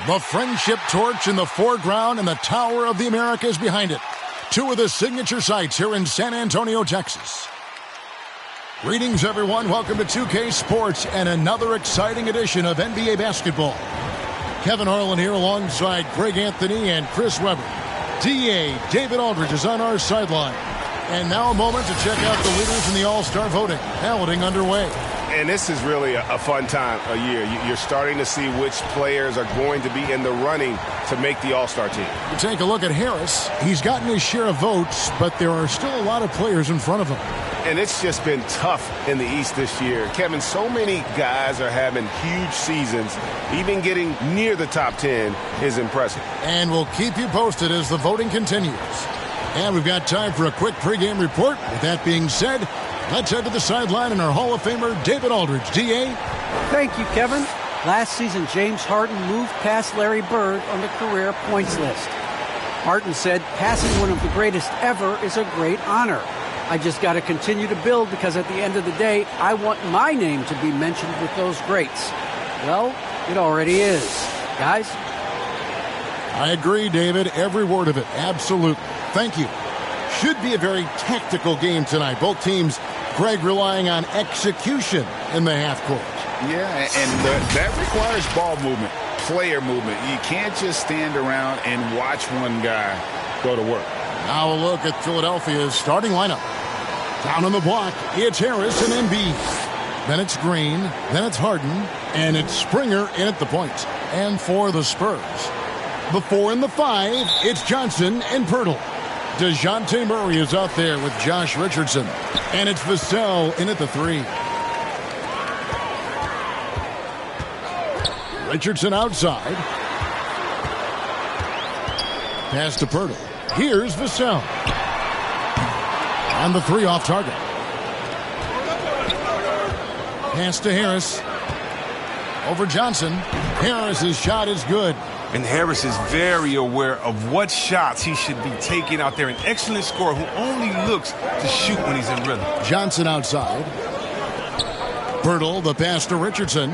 The friendship torch in the foreground and the Tower of the Americas behind it. Two of the signature sites here in San Antonio, Texas. Greetings, everyone. Welcome to 2K Sports and another exciting edition of NBA basketball. Kevin Harlan here alongside Greg Anthony and Chris Webber. DA David Aldridge is on our sideline. And now a moment to check out the leaders in the All-Star voting. Balloting underway. And this is really a fun time of year. You're starting to see which players are going to be in the running to make the All-Star team. You take a look at Harris. He's gotten his share of votes, but there are still a lot of players in front of him. And it's just been tough in the East this year. Kevin, so many guys are having huge seasons. Even getting near the top 10 is impressive. And we'll keep you posted as the voting continues. And we've got time for a quick pregame report. With that being said, let's head to the sideline and our Hall of Famer, David Aldridge. D.A.? Thank you, Kevin. Last season, James Harden moved past Larry Bird on the career points list. Harden said, passing one of the greatest ever is a great honor. I just got to continue to build because at the end of the day, I want my name to be mentioned with those greats. Well, it already is. Guys? I agree, David. Every word of it. Absolutely. Thank you. Should be a very tactical game tonight. Both teams, Greg, relying on execution in the half court. Yeah, and that requires ball movement, player movement. You can't just stand around and watch one guy go to work. Now a look at Philadelphia's starting lineup. Down on the block, it's Harris and Embiid. Then it's Green, then it's Harden, and it's Springer in at the point. And for the Spurs, the 4 and the 5, it's Johnson and Pirtle. DeJounte Murray is out there with Josh Richardson. And it's Vassell in at the 3. Richardson outside. Pass to Pirtle. Here's Vassell. On the 3 off target. Pass to Harris. Over Johnson. Harris's shot is good. And Harris is very aware of what shots he should be taking out there. An excellent scorer who only looks to shoot when he's in rhythm. Johnson outside. Pirtle, the pass to Richardson.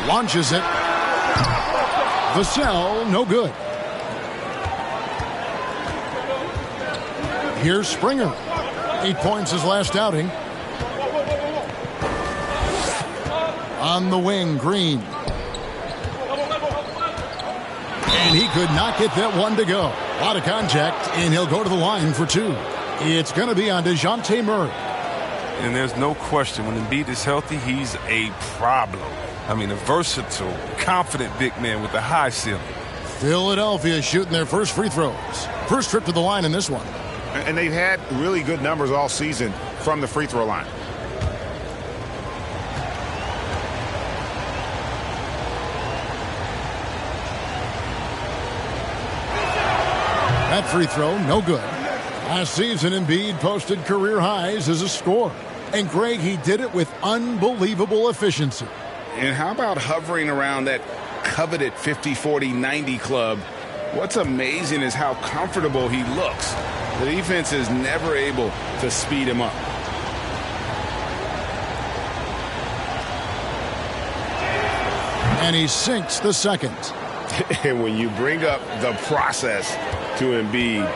Launches it. Vassell, no good. Here's Springer. 8 points his last outing. On the wing, Green. And he could not get that one to go. A lot of contact, and he'll go to the line for 2. It's going to be on DeJounte Murray. And there's no question, when Embiid is healthy, he's a problem. I mean, a versatile, confident big man with a high ceiling. Philadelphia shooting their first free throws. First trip to the line in this one. And they've had really good numbers all season from the free throw line. That free throw, no good. Last season, Embiid posted career highs as a scorer. And Greg, he did it with unbelievable efficiency. And how about hovering around that coveted 50-40-90 club? What's amazing is how comfortable he looks. The defense is never able to speed him up. And he sinks the second. And when you bring up the process to Embiid,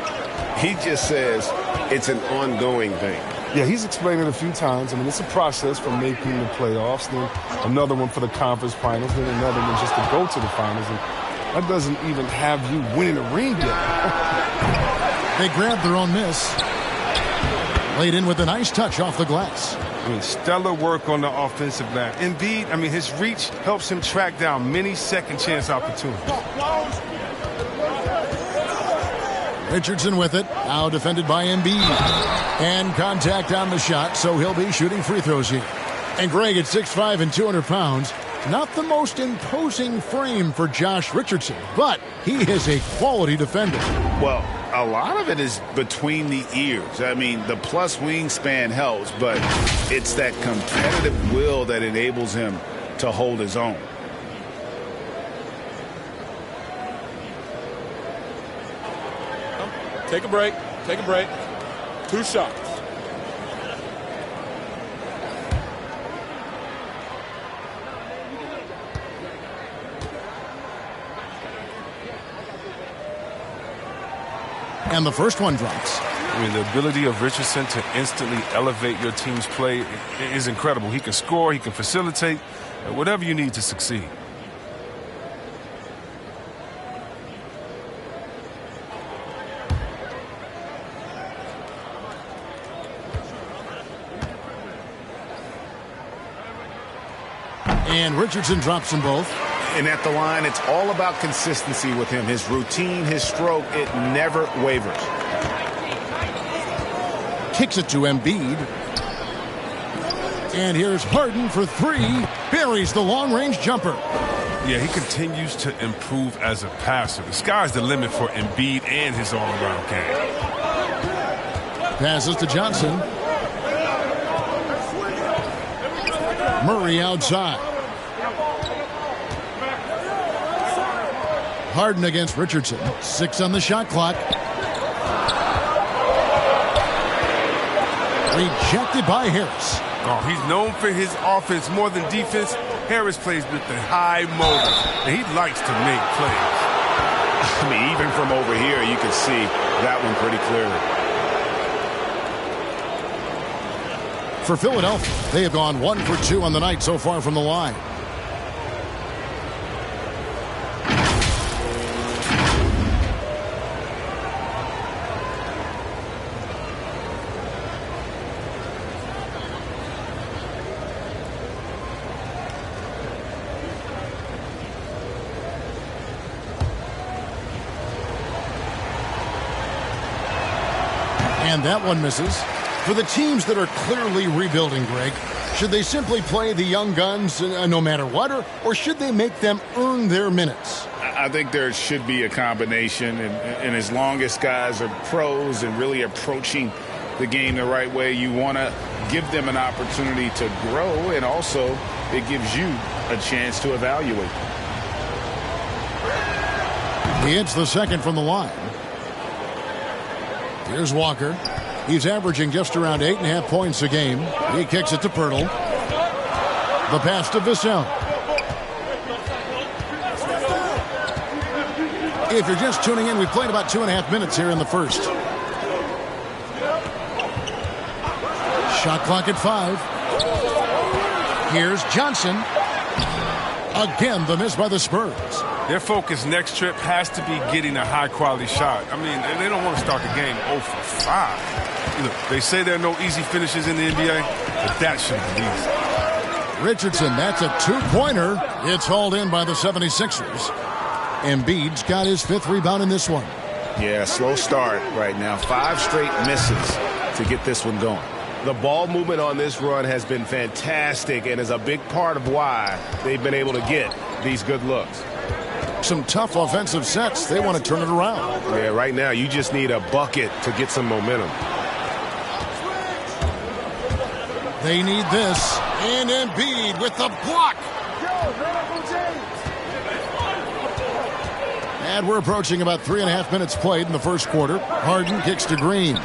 he just says it's an ongoing thing. Yeah, he's explained it a few times. I mean, it's a process from making the playoffs, then another one for the conference finals, then another one just to go to the finals. And that doesn't even have you winning a ring yet. They grabbed their own miss. Laid in with a nice touch off the glass. I mean, stellar work on the offensive glass. Embiid, I mean, his reach helps him track down many second chance opportunities. Richardson with it. Now defended by Embiid. And contact on the shot, so he'll be shooting free throws here. And Greg at 6'5" and 200 pounds. Not the most imposing frame for Josh Richardson, but he is a quality defender. Well, a lot of it is between the ears. I mean, the plus wingspan helps, but it's that competitive will that enables him to hold his own. Take a break. Take a break. 2 shots. And the first one drops. I mean, the ability of Richardson to instantly elevate your team's play is incredible. He can score, he can facilitate, whatever you need to succeed. And Richardson drops them both. And at the line, it's all about consistency with him. His routine, his stroke, it never wavers. Kicks it to Embiid. And here's Harden for three. Buries the long-range jumper. Yeah, he continues to improve as a passer. The sky's the limit for Embiid and his all-around game. Passes to Johnson. Murray outside. Harden against Richardson. 6 on the shot clock. Rejected by Harris. Oh, he's known for his offense more than defense. Harris plays with the high motor, and he likes to make plays. I mean, even from over here, you can see that one pretty clearly. For Philadelphia, they have gone 1 for 2 on the night so far from the line. And that one misses. For the teams that are clearly rebuilding, Greg, should they simply play the young guns no matter what, or should they make them earn their minutes? I think there should be a combination, and as long as guys are pros and really approaching the game the right way, you want to give them an opportunity to grow, and also it gives you a chance to evaluate. He hits the second from the line. Here's Walker. He's averaging just around 8.5 points a game. He kicks it to Pirtle. The pass to Vassell. If you're just tuning in, we've played about 2.5 minutes here in the first. Shot clock at 5. Here's Johnson. Again, the miss by the Spurs. Their focus next trip has to be getting a high-quality shot. I mean, they don't want to start the game 0 for 5. You know, they say there are no easy finishes in the NBA, but that should be easy. Richardson, that's a 2-pointer. It's hauled in by the 76ers. Embiid's got his 5th rebound in this one. Yeah, slow start right now. 5 straight misses to get this one going. The ball movement on this run has been fantastic and is a big part of why they've been able to get these good looks. Some tough offensive sets. They want to turn it around. Yeah, right now you just need a bucket to get some momentum. They need this. And Embiid with the block. And we're approaching about 3.5 minutes played in the first quarter. Harden kicks to Green.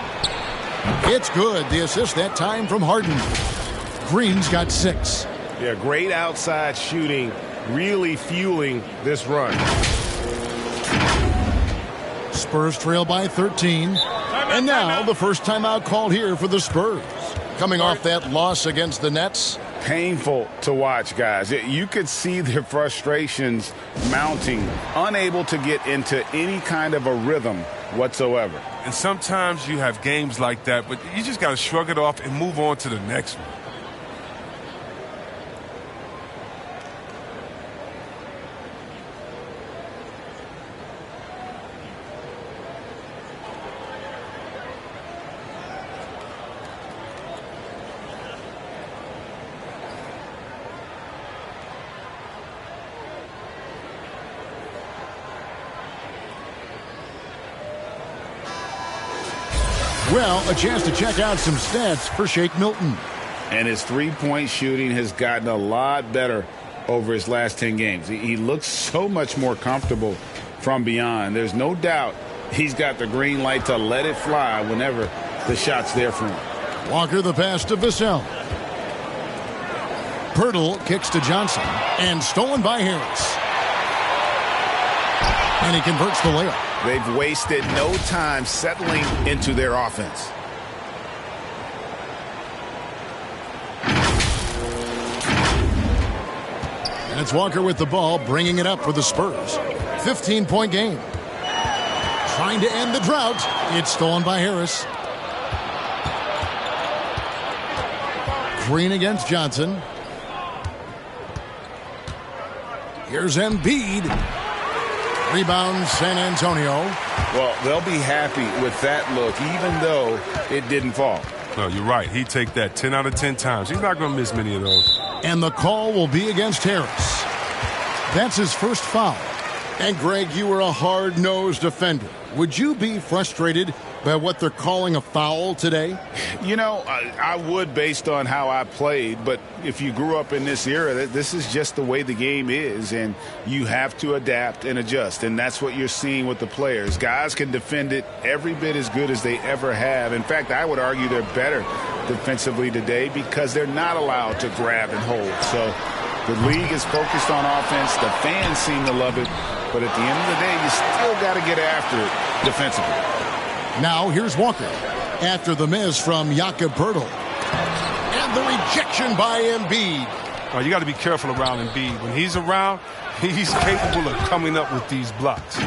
It's good. The assist that time from Harden. Green's got 6. Yeah, great outside shooting, really fueling this run. Spurs trail by 13. And now the first timeout called here for the Spurs. Coming off that loss against the Nets. Painful to watch, guys. You could see their frustrations mounting, unable to get into any kind of a rhythm whatsoever. And sometimes you have games like that, but you just got to shrug it off and move on to the next one. Well, a chance to check out some stats for Shake Milton. And his three-point shooting has gotten a lot better over his last 10 games. He looks so much more comfortable from beyond. There's no doubt he's got the green light to let it fly whenever the shot's there for him. Walker the pass to Vassell. Pirtle kicks to Johnson. And stolen by Harris. And he converts the layup. They've wasted no time settling into their offense. And it's Walker with the ball, bringing it up for the Spurs. 15-point game. Trying to end the drought. It's stolen by Harris. Green against Johnson. Here's Embiid. Rebound, San Antonio. Well, they'll be happy with that look, even though it didn't fall. No, you're right. He'd take that 10 out of 10 times. He's not going to miss many of those. And the call will be against Harris. That's his first foul. And, Greg, you were a hard-nosed defender. Would you be frustrated by what they're calling a foul today? You know, I would based on how I played, but if you grew up in this era, this is just the way the game is, and you have to adapt and adjust, and that's what you're seeing with the players. Guys can defend it every bit as good as they ever have. In fact, I would argue they're better defensively today because they're not allowed to grab and hold. So the league is focused on offense. The fans seem to love it, but at the end of the day, you still got to get after it defensively. Now, here's Walker. After the miss from Jakob Poeltl. And the rejection by Embiid. Oh, you got to be careful around Embiid. When he's around, he's capable of coming up with these blocks.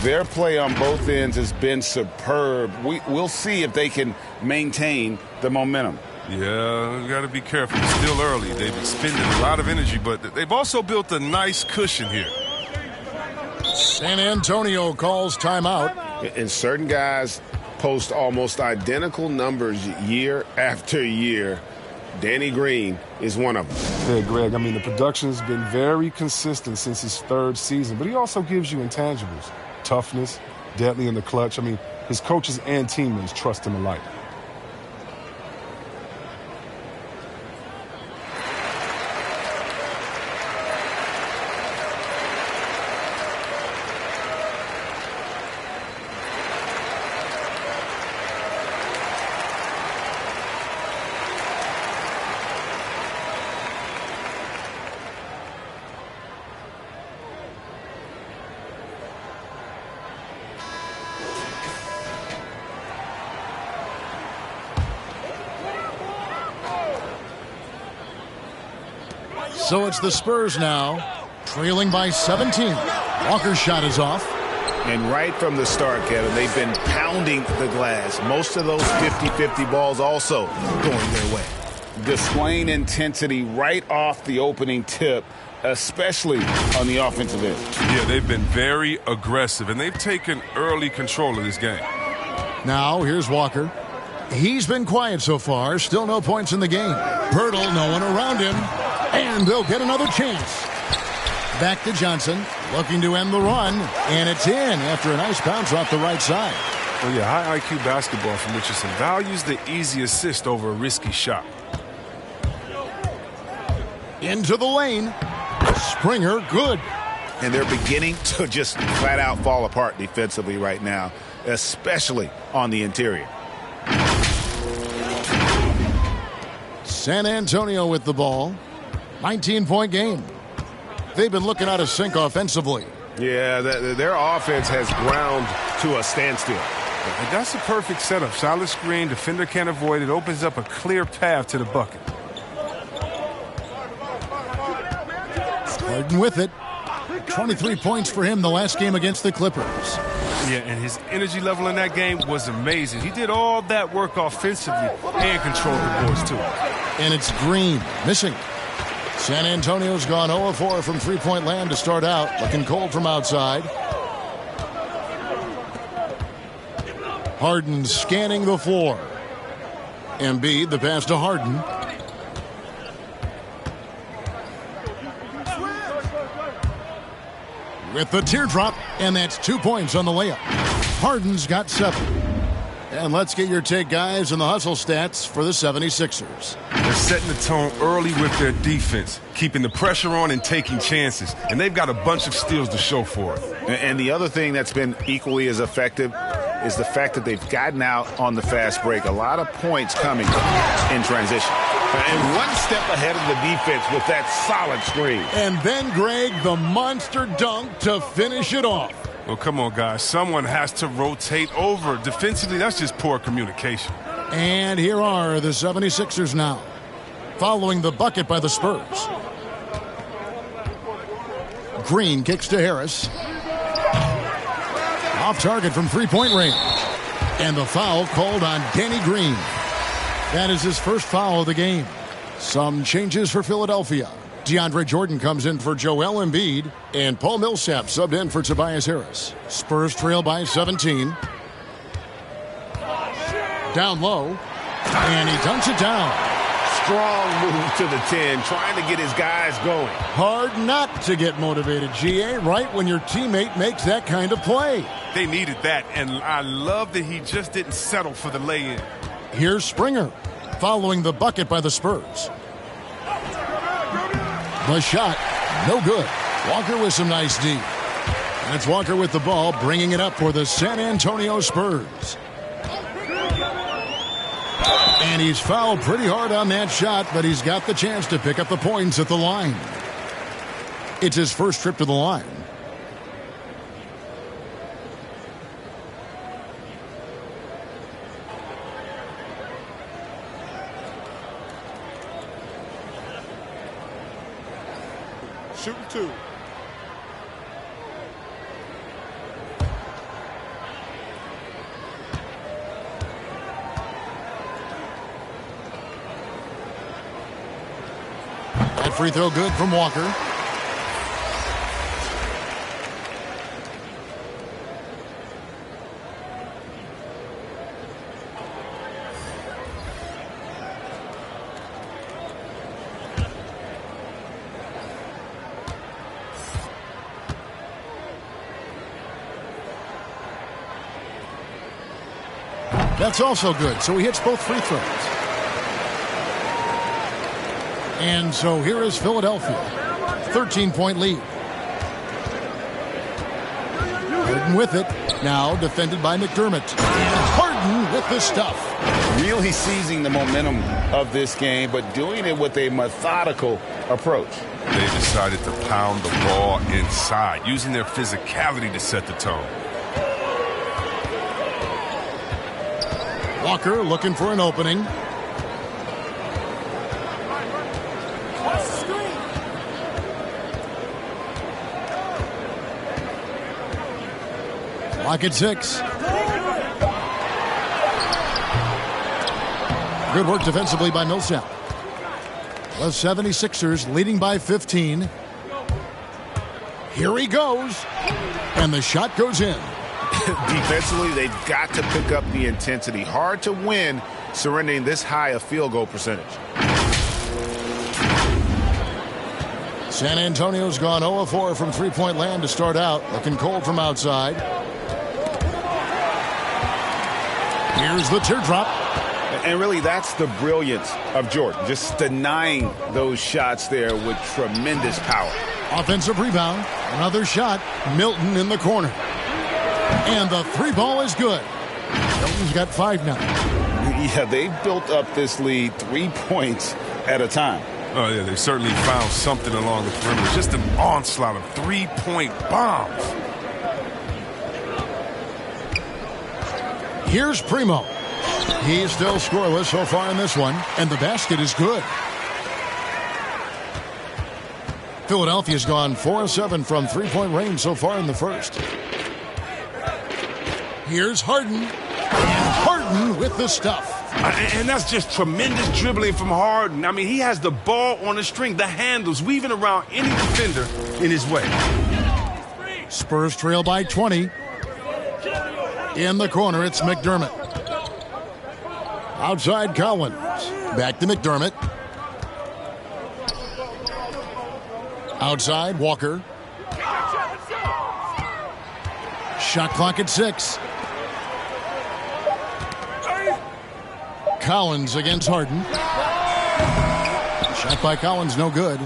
Their play on both ends has been superb. We'll see if they can maintain the momentum. Yeah, you got to be careful. It's still early. They've expended a lot of energy, but they've also built a nice cushion here. San Antonio calls timeout. And certain guys post almost identical numbers year after year. Danny Green is one of them. Yeah, Greg, I mean, the production has been very consistent since his third season, but he also gives you intangibles. Toughness, deadly in the clutch. I mean, his coaches and teammates trust him alike. So it's the Spurs now, trailing by 17. Walker's shot is off. And right from the start, Kevin, they've been pounding the glass. Most of those 50-50 balls also going their way. Displaying intensity right off the opening tip, especially on the offensive end. Yeah, they've been very aggressive, and they've taken early control of this game. Now, here's Walker. He's been quiet so far. Still no points in the game. Poeltl, no one around him. And they'll get another chance. Back to Johnson, looking to end the run. And it's in after a nice bounce off the right side. Well, yeah, high IQ basketball from Richardson values the easy assist over a risky shot. Into the lane. Springer, good. And they're beginning to just flat out fall apart defensively right now, especially on the interior. San Antonio with the ball. 19-point game. They've been looking out of sync offensively. Yeah, their offense has ground to a standstill. And that's a perfect setup. Solid screen, defender can't avoid it. Opens up a clear path to the bucket. Harden with it. 23 points for him the last game against the Clippers. Yeah, and his energy level in that game was amazing. He did all that work offensively and controlled the boards, too. And it's Green missing. San Antonio's gone 0-4 from three-point land to start out. Looking cold from outside. Harden scanning the floor. Embiid, the pass to Harden. With the teardrop, and that's 2 points on the layup. Harden's got 7. And let's get your take, guys, on the hustle stats for the 76ers. They're setting the tone early with their defense, keeping the pressure on and taking chances. And they've got a bunch of steals to show for it. And the other thing that's been equally as effective is the fact that they've gotten out on the fast break. A lot of points coming in transition. And one step ahead of the defense with that solid screen. And then, Greg, the monster dunk to finish it off. Well, come on, guys. Someone has to rotate over. Defensively, that's just poor communication. And here are the 76ers now, following the bucket by the Spurs. Green kicks to Harris. Off target from three-point range. And the foul called on Danny Green. That is his first foul of the game. Some changes for Philadelphia. DeAndre Jordan comes in for Joel Embiid. And Paul Millsap subbed in for Tobias Harris. Spurs trail by 17. Down low. And he dunks it down. Strong move to the 10, trying to get his guys going. Hard not to get motivated, GA, right when your teammate makes that kind of play. They needed that, and I love that he just didn't settle for the lay-in. Here's Springer, following the bucket by the Spurs. The shot, no good. Walker with some nice D. And it's Walker with the ball, bringing it up for the San Antonio Spurs. And he's fouled pretty hard on that shot, but he's got the chance to pick up the points at the line. It's his first trip to the line. Shooting two. That free throw good from Walker. That's also good, so he hits both free throws. And so here is Philadelphia. 13-point lead. Harden with it. Now defended by McDermott. And Harden with the stuff. Really seizing the momentum of this game, but doing it with a methodical approach. They decided to pound the ball inside, using their physicality to set the tone. Walker looking for an opening. Clock at 6. Good work defensively by Millsap. The 76ers leading by 15. Here he goes. And the shot goes in. Defensively, they've got to pick up the intensity. Hard to win surrendering this high a field goal percentage. San Antonio's gone 0-4 from three-point land to start out. Looking cold from outside. Here's the teardrop. And really, that's the brilliance of Jordan. Just denying those shots there with tremendous power. Offensive rebound. Another shot. Milton in the corner. And the three ball is good. Milton's got 5 now. Yeah, they've built up this lead 3 points at a time. Oh, yeah, they certainly found something along the perimeter. Just an onslaught of three-point bombs. Here's Primo. He's still scoreless so far in this one, and the basket is good. Philadelphia's gone 4-7 from three-point range so far in the first. Here's Harden. And Harden with the stuff. And that's just tremendous dribbling from Harden. I mean, he has the ball on the string, the handles, weaving around any defender in his way. Spurs trail by 20. In the corner, it's McDermott. Outside Collins. Back to McDermott. Outside Walker. Shot clock at 6. Collins against Harden. Shot by Collins, no good.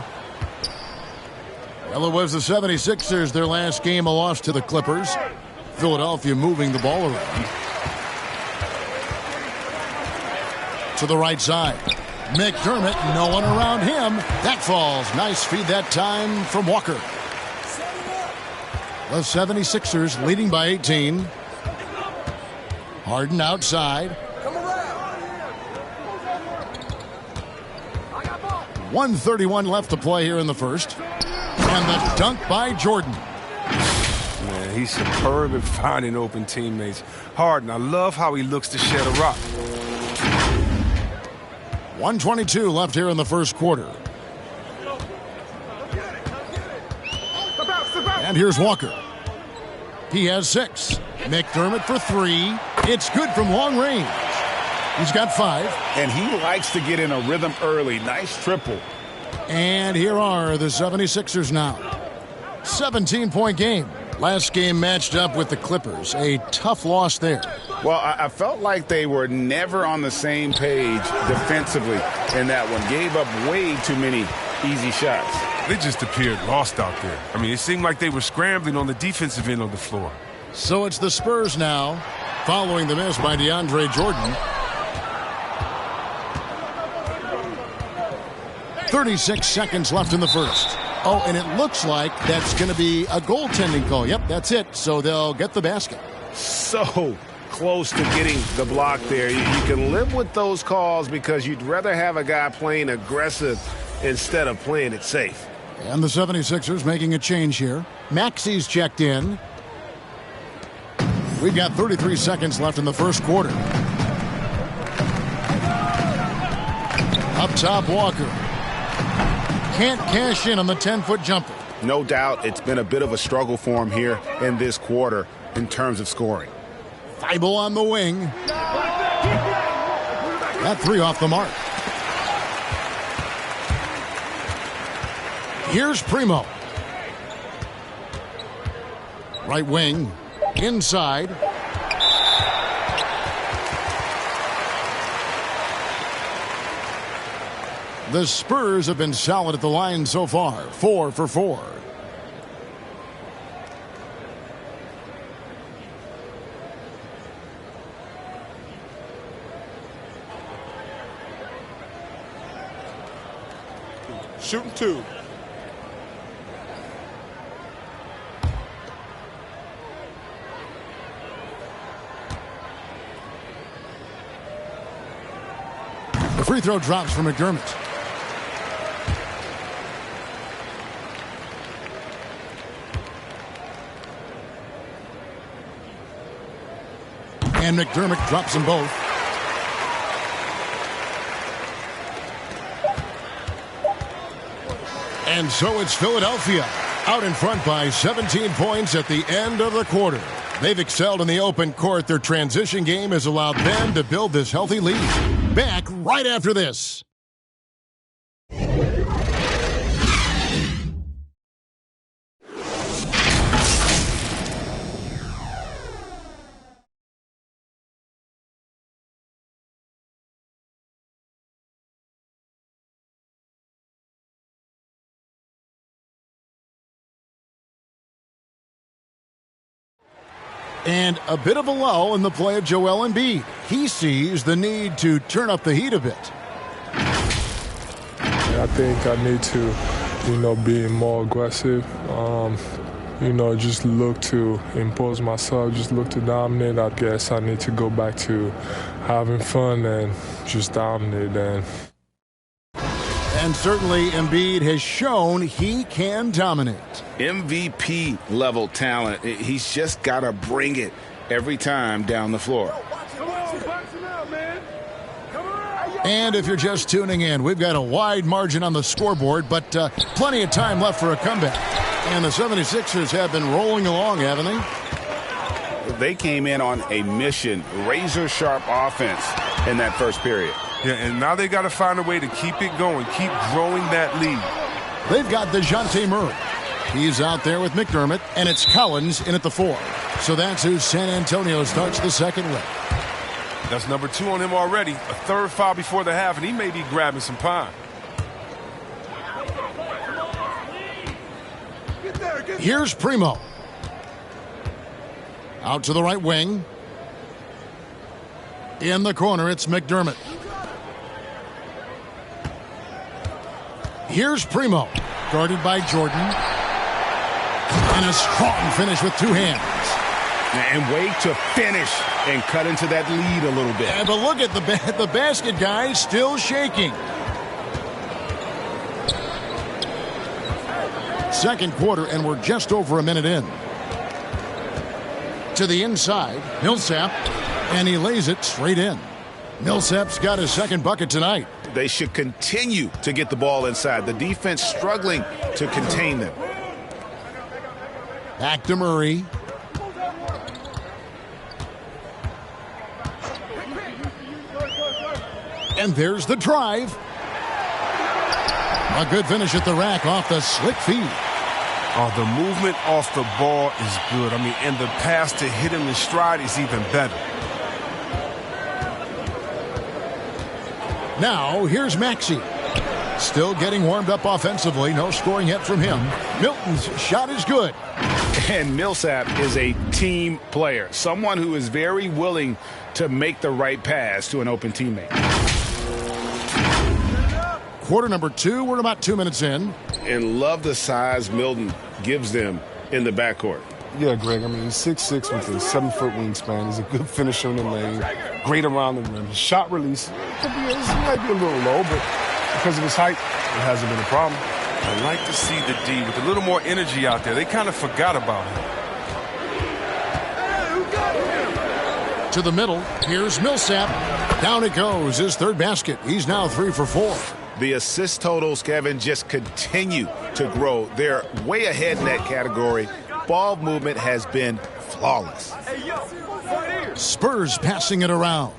Well, it was the 76ers, their last game, a loss to the Clippers. Philadelphia moving the ball around. To the right side. McDermott, no one around him. That falls. Nice feed that time from Walker. The 76ers leading by 18. Harden outside. 1:31 left to play here in the first. And the dunk by Jordan. Man, he's superb at finding open teammates. Harden, I love how he looks to shed a rock. 1:22 left here in the first quarter. And here's Walker. He has 6. McDermott for 3. It's good from long range. He's got 5. And he likes to get in a rhythm early. Nice triple. And here are the 76ers now. 17-point game. Last game matched up with the Clippers. A tough loss there. Well, I felt like they were never on the same page defensively in that one. Gave up way too many easy shots. They just appeared lost out there. I mean, it seemed like they were scrambling on the defensive end of the floor. So it's the Spurs now, following the miss by DeAndre Jordan. 36 seconds left in the first. Oh, and it looks like that's going to be a goaltending call. Yep, that's it. So they'll get the basket. So close to getting the block there. You can live with those calls because you'd rather have a guy playing aggressive instead of playing it safe. And the 76ers making a change here. Maxi's checked in. We've got 33 seconds left in the first quarter. Up top, Walker. Can't cash in on the 10-foot jumper. No doubt it's been a bit of a struggle for him here in this quarter in terms of scoring. Thibault on the wing. That 3 off the mark. Here's Primo. Right wing. Inside. The Spurs have been solid at the line so far. 4 for 4. Shooting 2. The free throw drops for McDermott. And McDermott drops them both. And so it's Philadelphia out in front by 17 points at the end of the quarter. They've excelled in the open court. Their transition game has allowed them to build this healthy lead. Back right after this. And a bit of a lull in the play of Joel Embiid. He sees the need to turn up the heat a bit. I think I need to, be more aggressive. Just look to impose myself, just look to dominate. I guess I need to go back to having fun and just dominate. And certainly Embiid has shown he can dominate. MVP level talent. He's just got to bring it every time down the floor. And if you're just tuning in, we've got a wide margin on the scoreboard, but plenty of time left for a comeback. And the 76ers have been rolling along, haven't they? They came in on a mission, razor-sharp offense in that first period. Yeah, and now they got to find a way to keep it going, keep growing that lead. They've got DeJounte Murray. He's out there with McDermott, and it's Collins in at the 4. So that's who San Antonio starts the second with. That's number 2 on him already. A third foul before the half, and he may be grabbing some pine. Here's Primo. Out to the right wing. In the corner, it's McDermott. Here's Primo, guarded by Jordan. And a strong finish with two hands. And wait to finish and cut into that lead a little bit. Yeah, but look at the basket, guys, still shaking. Second quarter, and we're just over a minute in. To the inside, Millsap, and he lays it straight in. Millsap's got his second bucket tonight. They should continue to get the ball inside. The defense struggling to contain them. Back to Murray. And there's the drive. A good finish at the rack off the slick feed. Oh, the movement off the ball is good. I mean, and the pass to hit him in stride is even better. Now, here's Maxey. Still getting warmed up offensively. No scoring yet from him. Milton's shot is good. And Millsap is a team player. Someone who is very willing to make the right pass to an open teammate. Quarter number 2. We're about 2 minutes in. And love the size Milton gives them in the backcourt. Yeah, Greg, I mean, he's 6'6" with a 7-foot wingspan. He's a good finisher in the lane, great around the rim. His shot release, he might be a little low, but because of his height, it hasn't been a problem. I like to see the D with a little more energy out there. They kind of forgot about him. To the middle, here's Millsap. Down it goes, his third basket. He's now 3 for 4. The assist totals, Kevin, just continue to grow. They're way ahead in that category. Ball movement has been flawless. Spurs passing it around.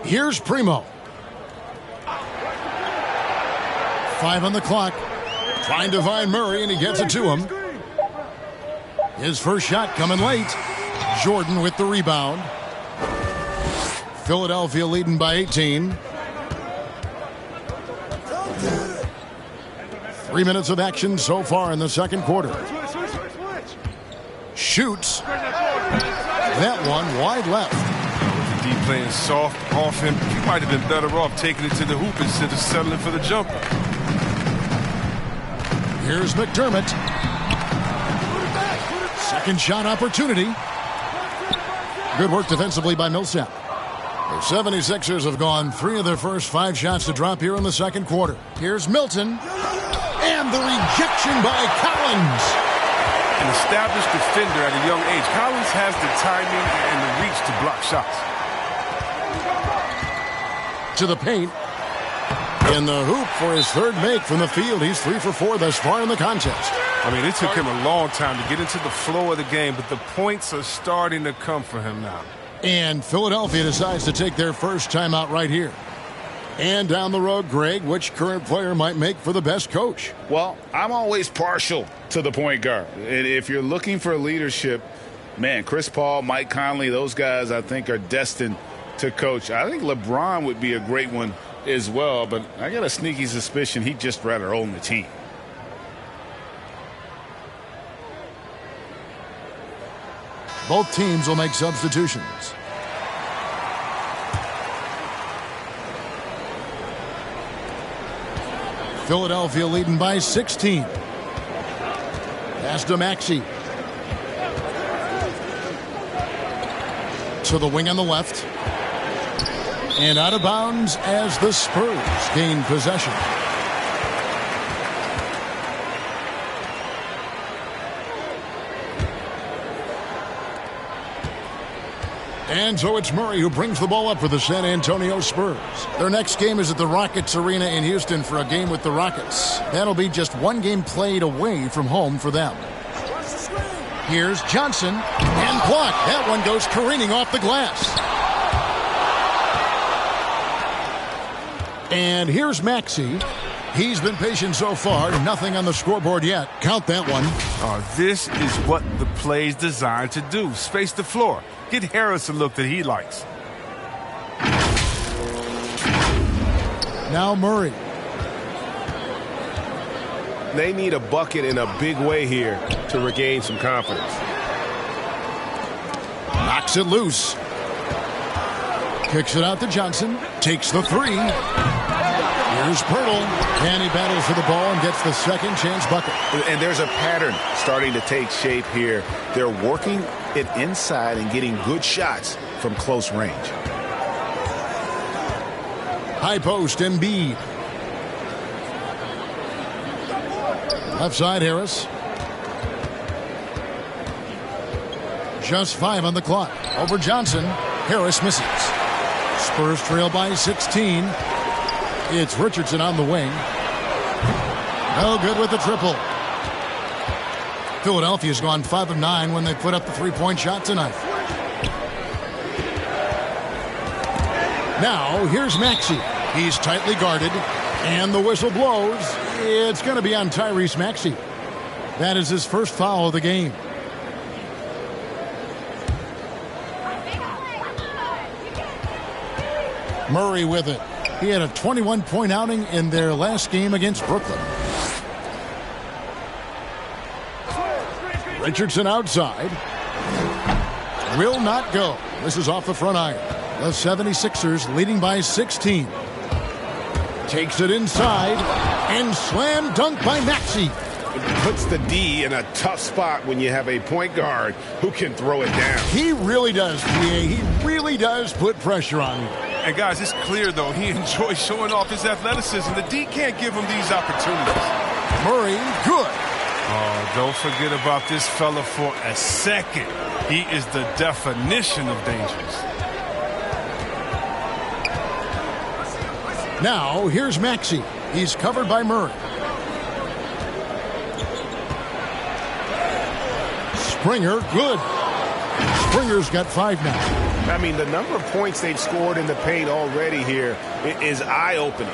Here's Primo. 5 on the clock. Trying to find Murray, and he gets it to him. His first shot coming late. Jordan with the rebound. Philadelphia leading by 18. 3 minutes of action so far in the second quarter. Shoots. That one wide left. With the D playing soft off him, he might have been better off taking it to the hoop instead of settling for the jumper. Here's McDermott. Second shot opportunity. Good work defensively by Millsap. The 76ers have gone 3 of their first 5 shots to drop here in the second quarter. Here's Milton. And the rejection by Collins. An established defender at a young age, Collins has the timing and the reach to block shots. To the paint. In the hoop for his third make from the field. He's 3 for 4 thus far in the contest. I mean, it took him a long time to get into the flow of the game, but the points are starting to come for him now. And Philadelphia decides to take their first timeout right here. And down the road, Greg, which current player might make for the best coach? Well, I'm always partial to the point guard. And if you're looking for leadership, man, Chris Paul, Mike Conley, those guys I think are destined to coach. I think LeBron would be a great one as well, but I got a sneaky suspicion he'd just rather own the team. Both teams will make substitutions. Philadelphia leading by 16. Pass to Maxey. To the wing on the left. And out of bounds as the Spurs gain possession. And so it's Murray who brings the ball up for the San Antonio Spurs. Their next game is at the Rockets Arena in Houston for a game with the Rockets. That'll be just one game played away from home for them. Here's Johnson, and blocked. That one goes careening off the glass. And here's Maxey. He's been patient so far. Nothing on the scoreboard yet. Count that one. This is what the play's designed to do. Space the floor. Get Harris a look that he likes. Now Murray. They need a bucket in a big way here to regain some confidence. Knocks it loose. Kicks it out to Johnson. Takes the three. Here's Pirtle. And he battles for the ball and gets the second chance bucket. And there's a pattern starting to take shape here. They're working it inside and getting good shots from close range. High post, Embiid. Left side, Harris. Just 5 on the clock. Over Johnson. Harris misses. Spurs trail by 16. It's Richardson on the wing. No good with the triple. Philadelphia's gone 5 of 9 when they put up the three-point shot tonight. Now, here's Maxey. He's tightly guarded, and the whistle blows. It's going to be on Tyrese Maxey. That is his first foul of the game. Murray with it. He had a 21-point outing in their last game against Brooklyn. Richardson outside. Will not go. This is off the front iron. The 76ers leading by 16. Takes it inside and slam dunk by Maxey. It puts the D in a tough spot when you have a point guard who can throw it down. He really does, PA. He really does put pressure on you. And guys, it's clear though he enjoys showing off his athleticism. The D can't give him these opportunities. Murray, good. Oh, don't forget about this fella for a second. He is the definition of dangerous. Now, here's Maxey. He's covered by Murray. Springer, good. Springer's got 5 now. I mean, the number of points they've scored in the paint already here is eye-opening.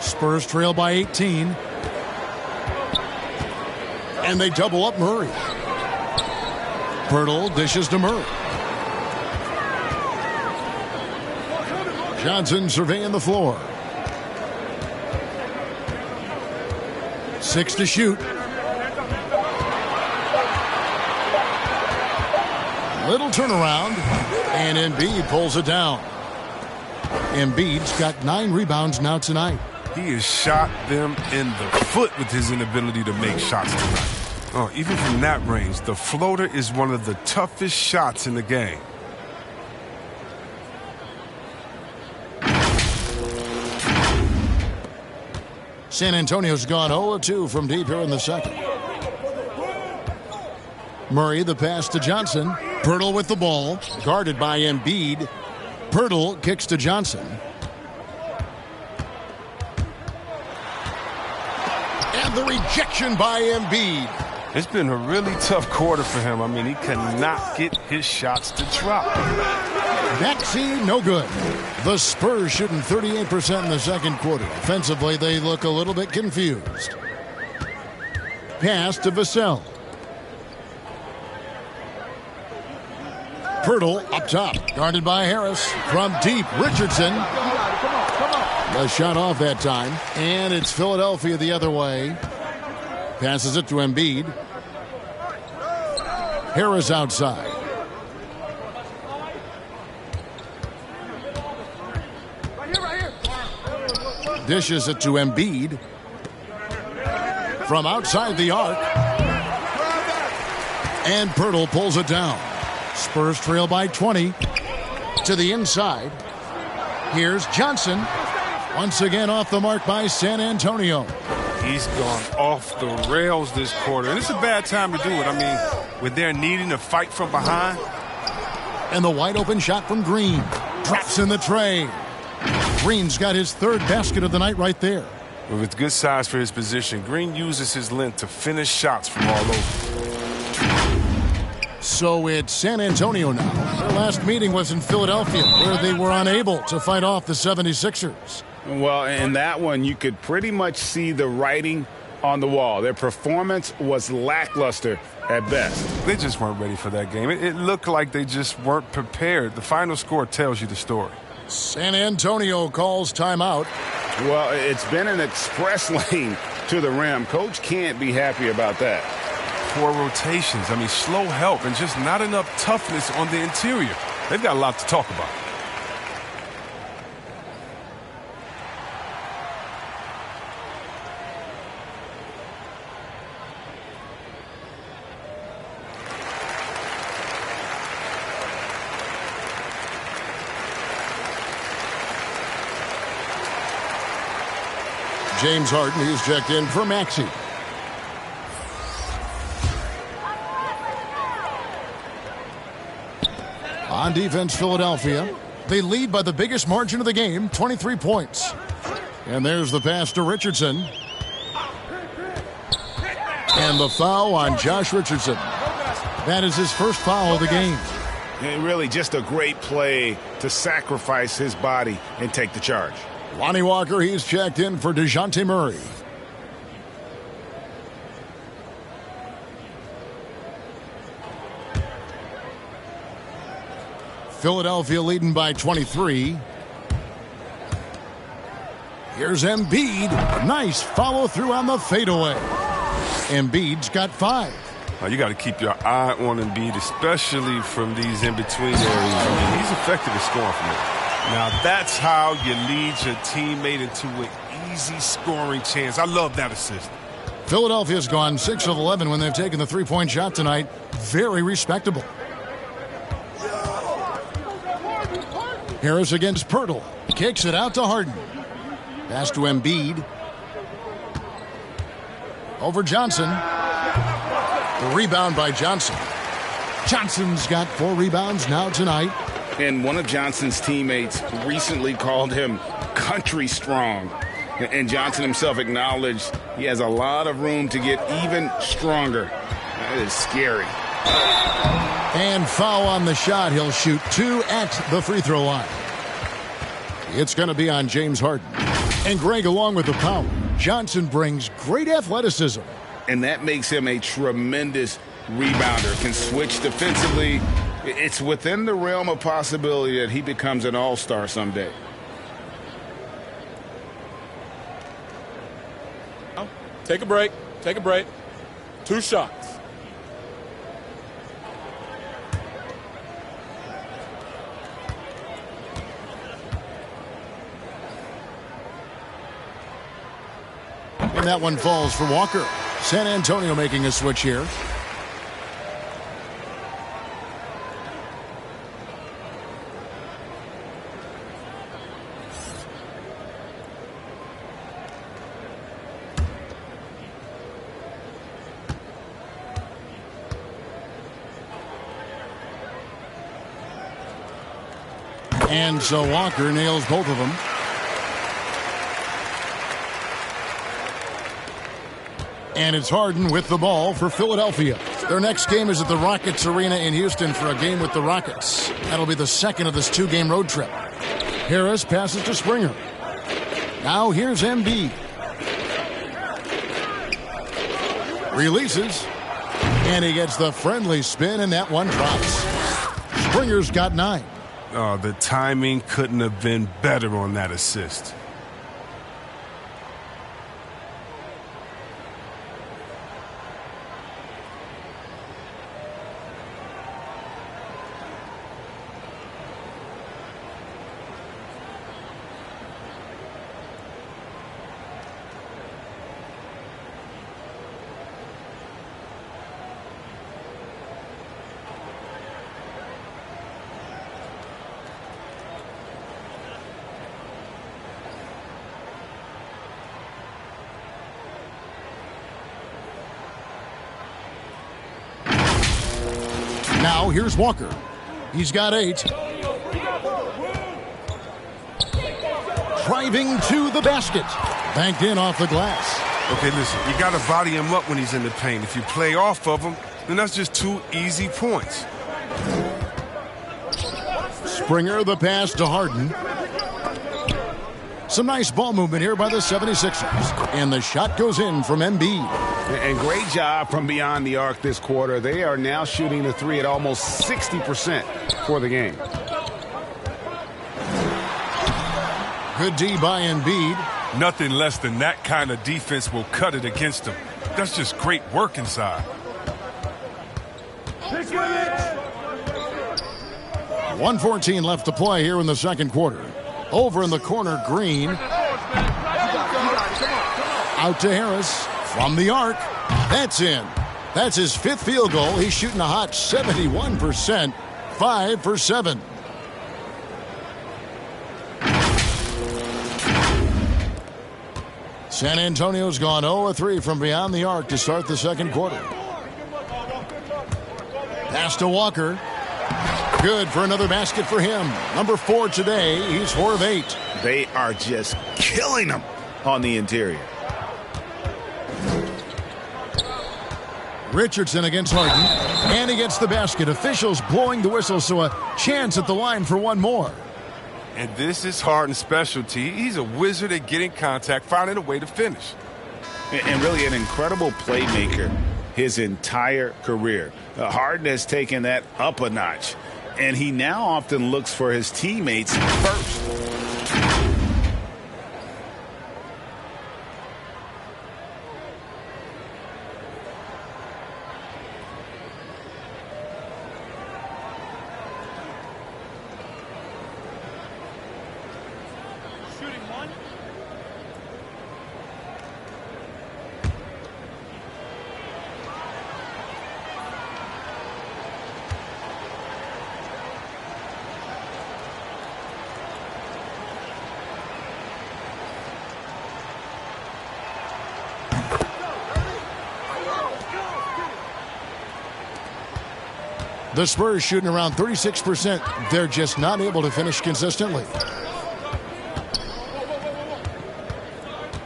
Spurs trail by 18. And they double up Murray. Pirtle dishes to Murray. Johnson surveying the floor. 6 to shoot. Little turnaround, and Embiid pulls it down. Embiid's got 9 rebounds now tonight. He has shot them in the foot with his inability to make shots tonight. Oh, even from that range, the floater is one of the toughest shots in the game. San Antonio's gone 0-2 from deep here in the second. Murray, the pass to Johnson. Pirtle with the ball, guarded by Embiid. Pirtle kicks to Johnson. And the rejection by Embiid. It's been a really tough quarter for him. I mean, he cannot get his shots to drop. Maxey, no good. The Spurs shooting 38% in the second quarter. Offensively, they look a little bit confused. Pass to Vassell. Pirtle up top, guarded by Harris. From deep, Richardson. The shot off that time. And it's Philadelphia the other way. Passes it to Embiid. Harris outside. Dishes it to Embiid. From outside the arc. And Pirtle pulls it down. Spurs trail by 20. To the inside. Here's Johnson. Once again off the mark by San Antonio. He's gone off the rails this quarter. And it's a bad time to do it. I mean, when they're needing to fight from behind. And the wide open shot from Green. Drops in the tray. Green's got his 3rd basket of the night right there. With good size for his position, Green uses his length to finish shots from all over. So it's San Antonio now. Their last meeting was in Philadelphia, where they were unable to fight off the 76ers. Well, in that one, you could pretty much see the writing on the wall. Their performance was lackluster at best. They just weren't ready for that game. It looked like they just weren't prepared. The final score tells you the story. San Antonio calls timeout. Well, it's been an express lane to the rim. Coach can't be happy about that. Poor rotations. I mean, slow help and just not enough toughness on the interior. they've got a lot to talk about. James Harden, he's checked in for Maxey. On defense, Philadelphia. They lead by the biggest margin of the game, 23 points. And there's the pass to Richardson. And the foul on Josh Richardson. That is his first foul of the game. And really just a great play to sacrifice his body and take the charge. Lonnie Walker, he's checked in for DeJounte Murray. Philadelphia leading by 23. Here's Embiid. Nice follow through on the fadeaway. Embiid's got 5. You got to keep your eye on Embiid, especially from these in-between areas. I mean, he's effective at scoring from it. Now that's how you lead your teammate into an easy scoring chance. I love that assist. Philadelphia's gone 6 of 11 when they've taken the three-point shot tonight. Very respectable. Harris against Pirtle. Kicks it out to Harden. Pass to Embiid. Over Johnson. The rebound by Johnson. Johnson's got 4 rebounds now tonight. And one of Johnson's teammates recently called him country strong. And Johnson himself acknowledged he has a lot of room to get even stronger. That is scary. And foul on the shot. He'll shoot 2 at the free throw line. It's going to be on James Harden. And Greg along with the power. Johnson brings great athleticism. And that makes him a tremendous rebounder. Can switch defensively. It's within the realm of possibility that he becomes an all-star someday. Take a break. Take a break. 2 shots. And that one falls for Walker. San Antonio making a switch here. And so Walker nails both of them. And it's Harden with the ball for Philadelphia. Their next game is at the Rockets Arena in Houston for a game with the Rockets. That'll be the second of this 2-game road trip. Harris passes to Springer. Now here's Embiid. Releases. And he gets the friendly spin, and that one drops. Springer's got 9. Oh, the timing couldn't have been better on that assist. Now here's Walker. He's got 8. Driving to the basket. Banked in off the glass. Okay, listen, you got to body him up when he's in the paint. If you play off of him, then that's just 2 easy points. Springer, the pass to Harden. Some nice ball movement here by the 76ers. And the shot goes in from Embiid. And great job from beyond the arc this quarter. They are now shooting the 3 at almost 60% for the game. Good D by Embiid. Nothing less than that kind of defense will cut it against them. That's just great work inside. 1:14 left to play here in the second quarter. Over in the corner, Green. Out to Harris from the arc. That's in. That's his 5th field goal. He's shooting a hot 71%. 5 for 7. San Antonio's gone 0-3 from beyond the arc to start the second quarter. Pass to Walker. Good for another basket for him. Number 4 today. He's 4 of 8. They are just killing him on the interior. Richardson against Harden. And he gets the basket. Officials blowing the whistle, so a chance at the line for one more. And this is Harden's specialty. He's a wizard at getting contact, finding a way to finish. And really an incredible playmaker his entire career. Harden has taken that up a notch. And he now often looks for his teammates first. The Spurs shooting around 36%. They're just not able to finish consistently.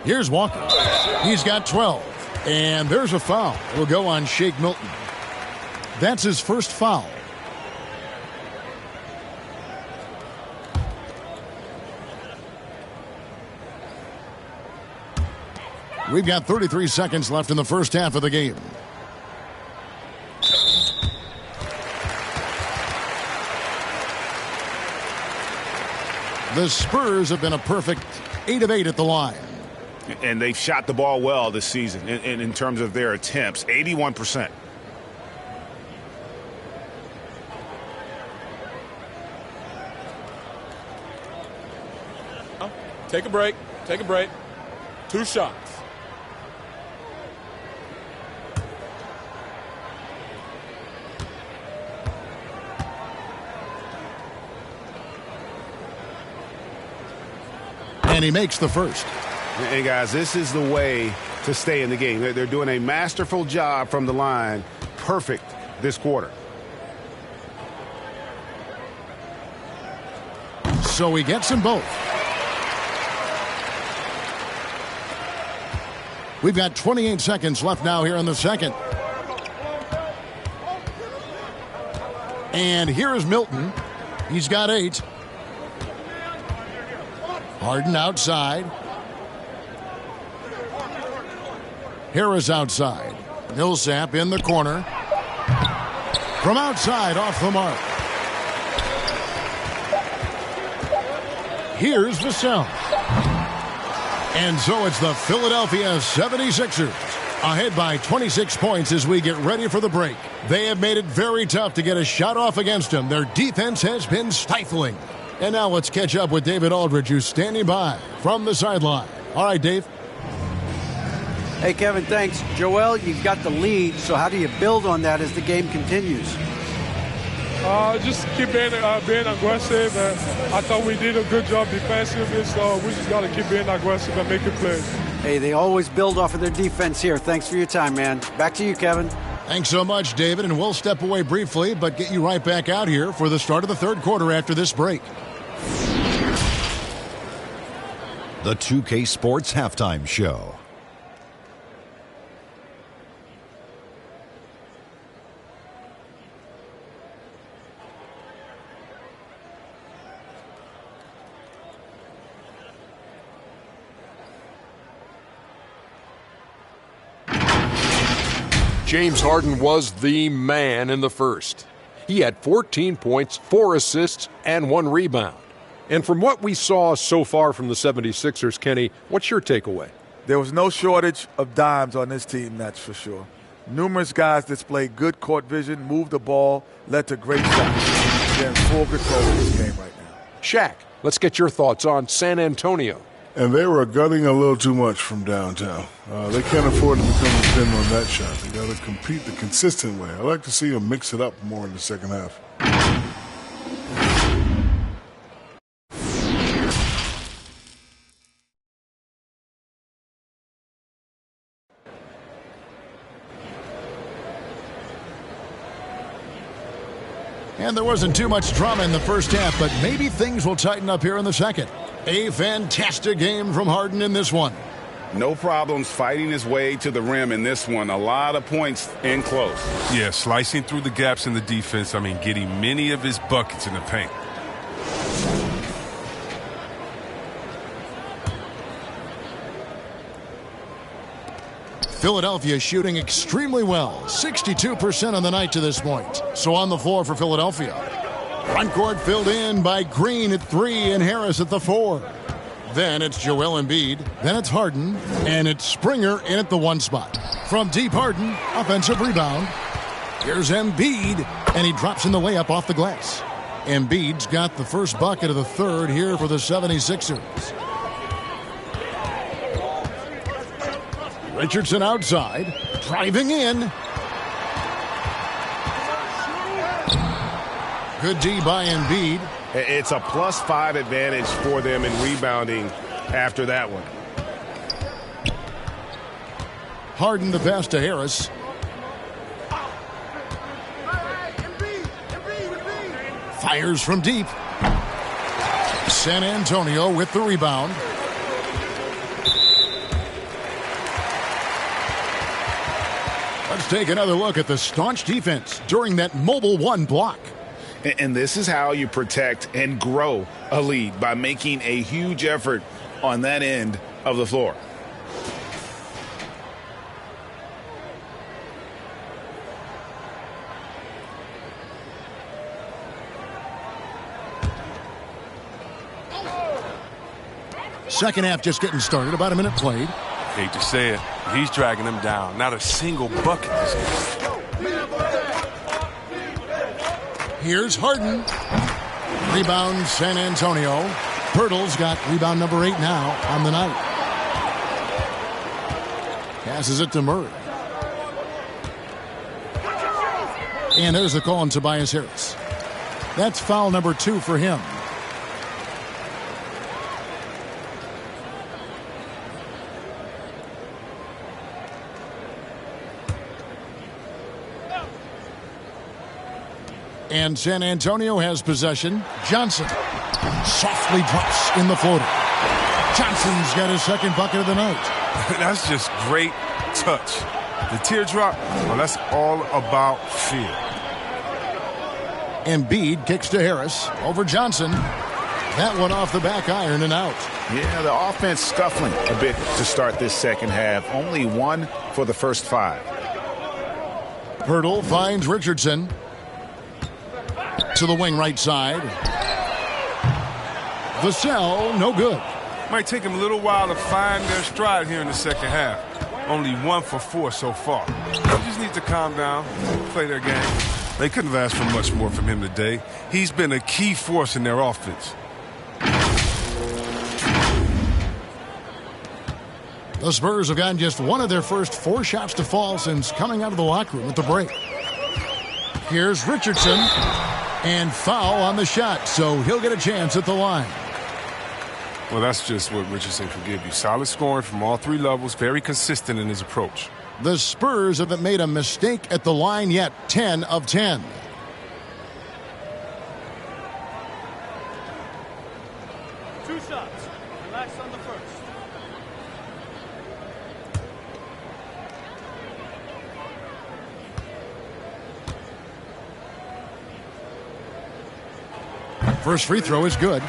Here's Walker. He's got 12. And there's a foul. It'll go on Shake Milton. That's his first foul. We've got 33 seconds left in the first half of the game. The Spurs have been a perfect 8 of 8 at the line. And they've shot the ball well this season in terms of their attempts, 81%. Take a break. Take a break. 2 shots. And he makes the first. And guys, this is the way to stay in the game. They're doing a masterful job from the line. Perfect this quarter. So he gets them both. We've got 28 seconds left now here in the second. And here is Milton. He's got 8. Harden outside. Harris outside. Millsap in the corner. From outside, off the mark. Here's Vassell. And so it's the Philadelphia 76ers ahead by 26 points as we get ready for the break. They have made it very tough to get a shot off against them. Their defense has been stifling. And now let's catch up with David Aldridge, who's standing by from the sideline. All right, Dave. Hey, Kevin, thanks. Joel, you've got the lead, so how do you build on that as the game continues? Just keep being aggressive. And I thought we did a good job defensively, so we just got to keep being aggressive and making plays. Hey, they always build off of their defense here. Thanks for your time, man. Back to you, Kevin. Thanks so much, David, and we'll step away briefly, but get you right back out here for the start of the third quarter after this break. The 2K Sports Halftime Show. James Harden was the man in the first. He had 14 points, 4 assists, and 1 rebound. And from what we saw so far from the 76ers, Kenny, what's your takeaway? There was no shortage of dimes on this team, that's for sure. Numerous guys displayed good court vision, moved the ball, led to great shots. they're in full control of this game right now. Shaq, let's get your thoughts on San Antonio. And they were gutting a little too much from downtown. They can't afford to become dependent on that shot. They got to compete the consistent way. I like to see them mix it up more in the second half. And there wasn't too much drama in the first half, but maybe things will tighten up here in the second. A fantastic game from Harden in this one. No problems fighting his way to the rim in this one. A lot of points in close. Yeah, slicing through the gaps in the defense. I mean, getting many of his buckets in the paint. Philadelphia shooting extremely well. 62% on the night to this point. So on the floor for Philadelphia. Front court filled in by Green at 3 and Harris at the 4. Then it's Joel Embiid. Then it's Harden. And it's Springer in at the 1 spot. From deep, Harden, offensive rebound. Here's Embiid. And he drops in the layup off the glass. Embiid's got the first bucket of the third here for the 76ers. Richardson outside, driving in. Good D by Embiid. It's a +5 advantage for them in rebounding after that one. Harden the pass to Harris. Fires from deep. San Antonio with the rebound. Let's take another look at the staunch defense during that mobile 1 block. And this is how you protect and grow a lead, by making a huge effort on that end of the floor. Second half just getting started, about a minute played. Hate to say it, he's dragging them down. Not a single bucket this game. Here's Harden. Rebound San Antonio. Pirtle's got rebound number 8 now on the night. Passes it to Murray. And there's the call on Tobias Harris. That's foul number 2 for him. And San Antonio has possession. Johnson softly drops in the floater. Johnson's got his second bucket of the night. That's just great touch. The teardrop, well, that's all about feel. Embiid kicks to Harris over Johnson. That one off the back iron and out. Yeah, the offense scuffling a bit to start this second half. Only 1 for the first 5. Pirtle finds Richardson. To the wing right side. Vassell, no good. Might take him a little while to find their stride here in the second half. Only 1 for 4 so far. They just need to calm down, play their game. They couldn't have asked for much more from him today. He's been a key force in their offense. The Spurs have gotten just one of their first 4 shots to fall since coming out of the locker room at the break. Here's Richardson. And foul on the shot, so he'll get a chance at the line. Well, that's just what Richardson can give you. Solid scoring from all 3 levels, very consistent in his approach. The Spurs haven't made a mistake at the line yet, 10 of 10. Two shots. Relax on the first. First free throw is good.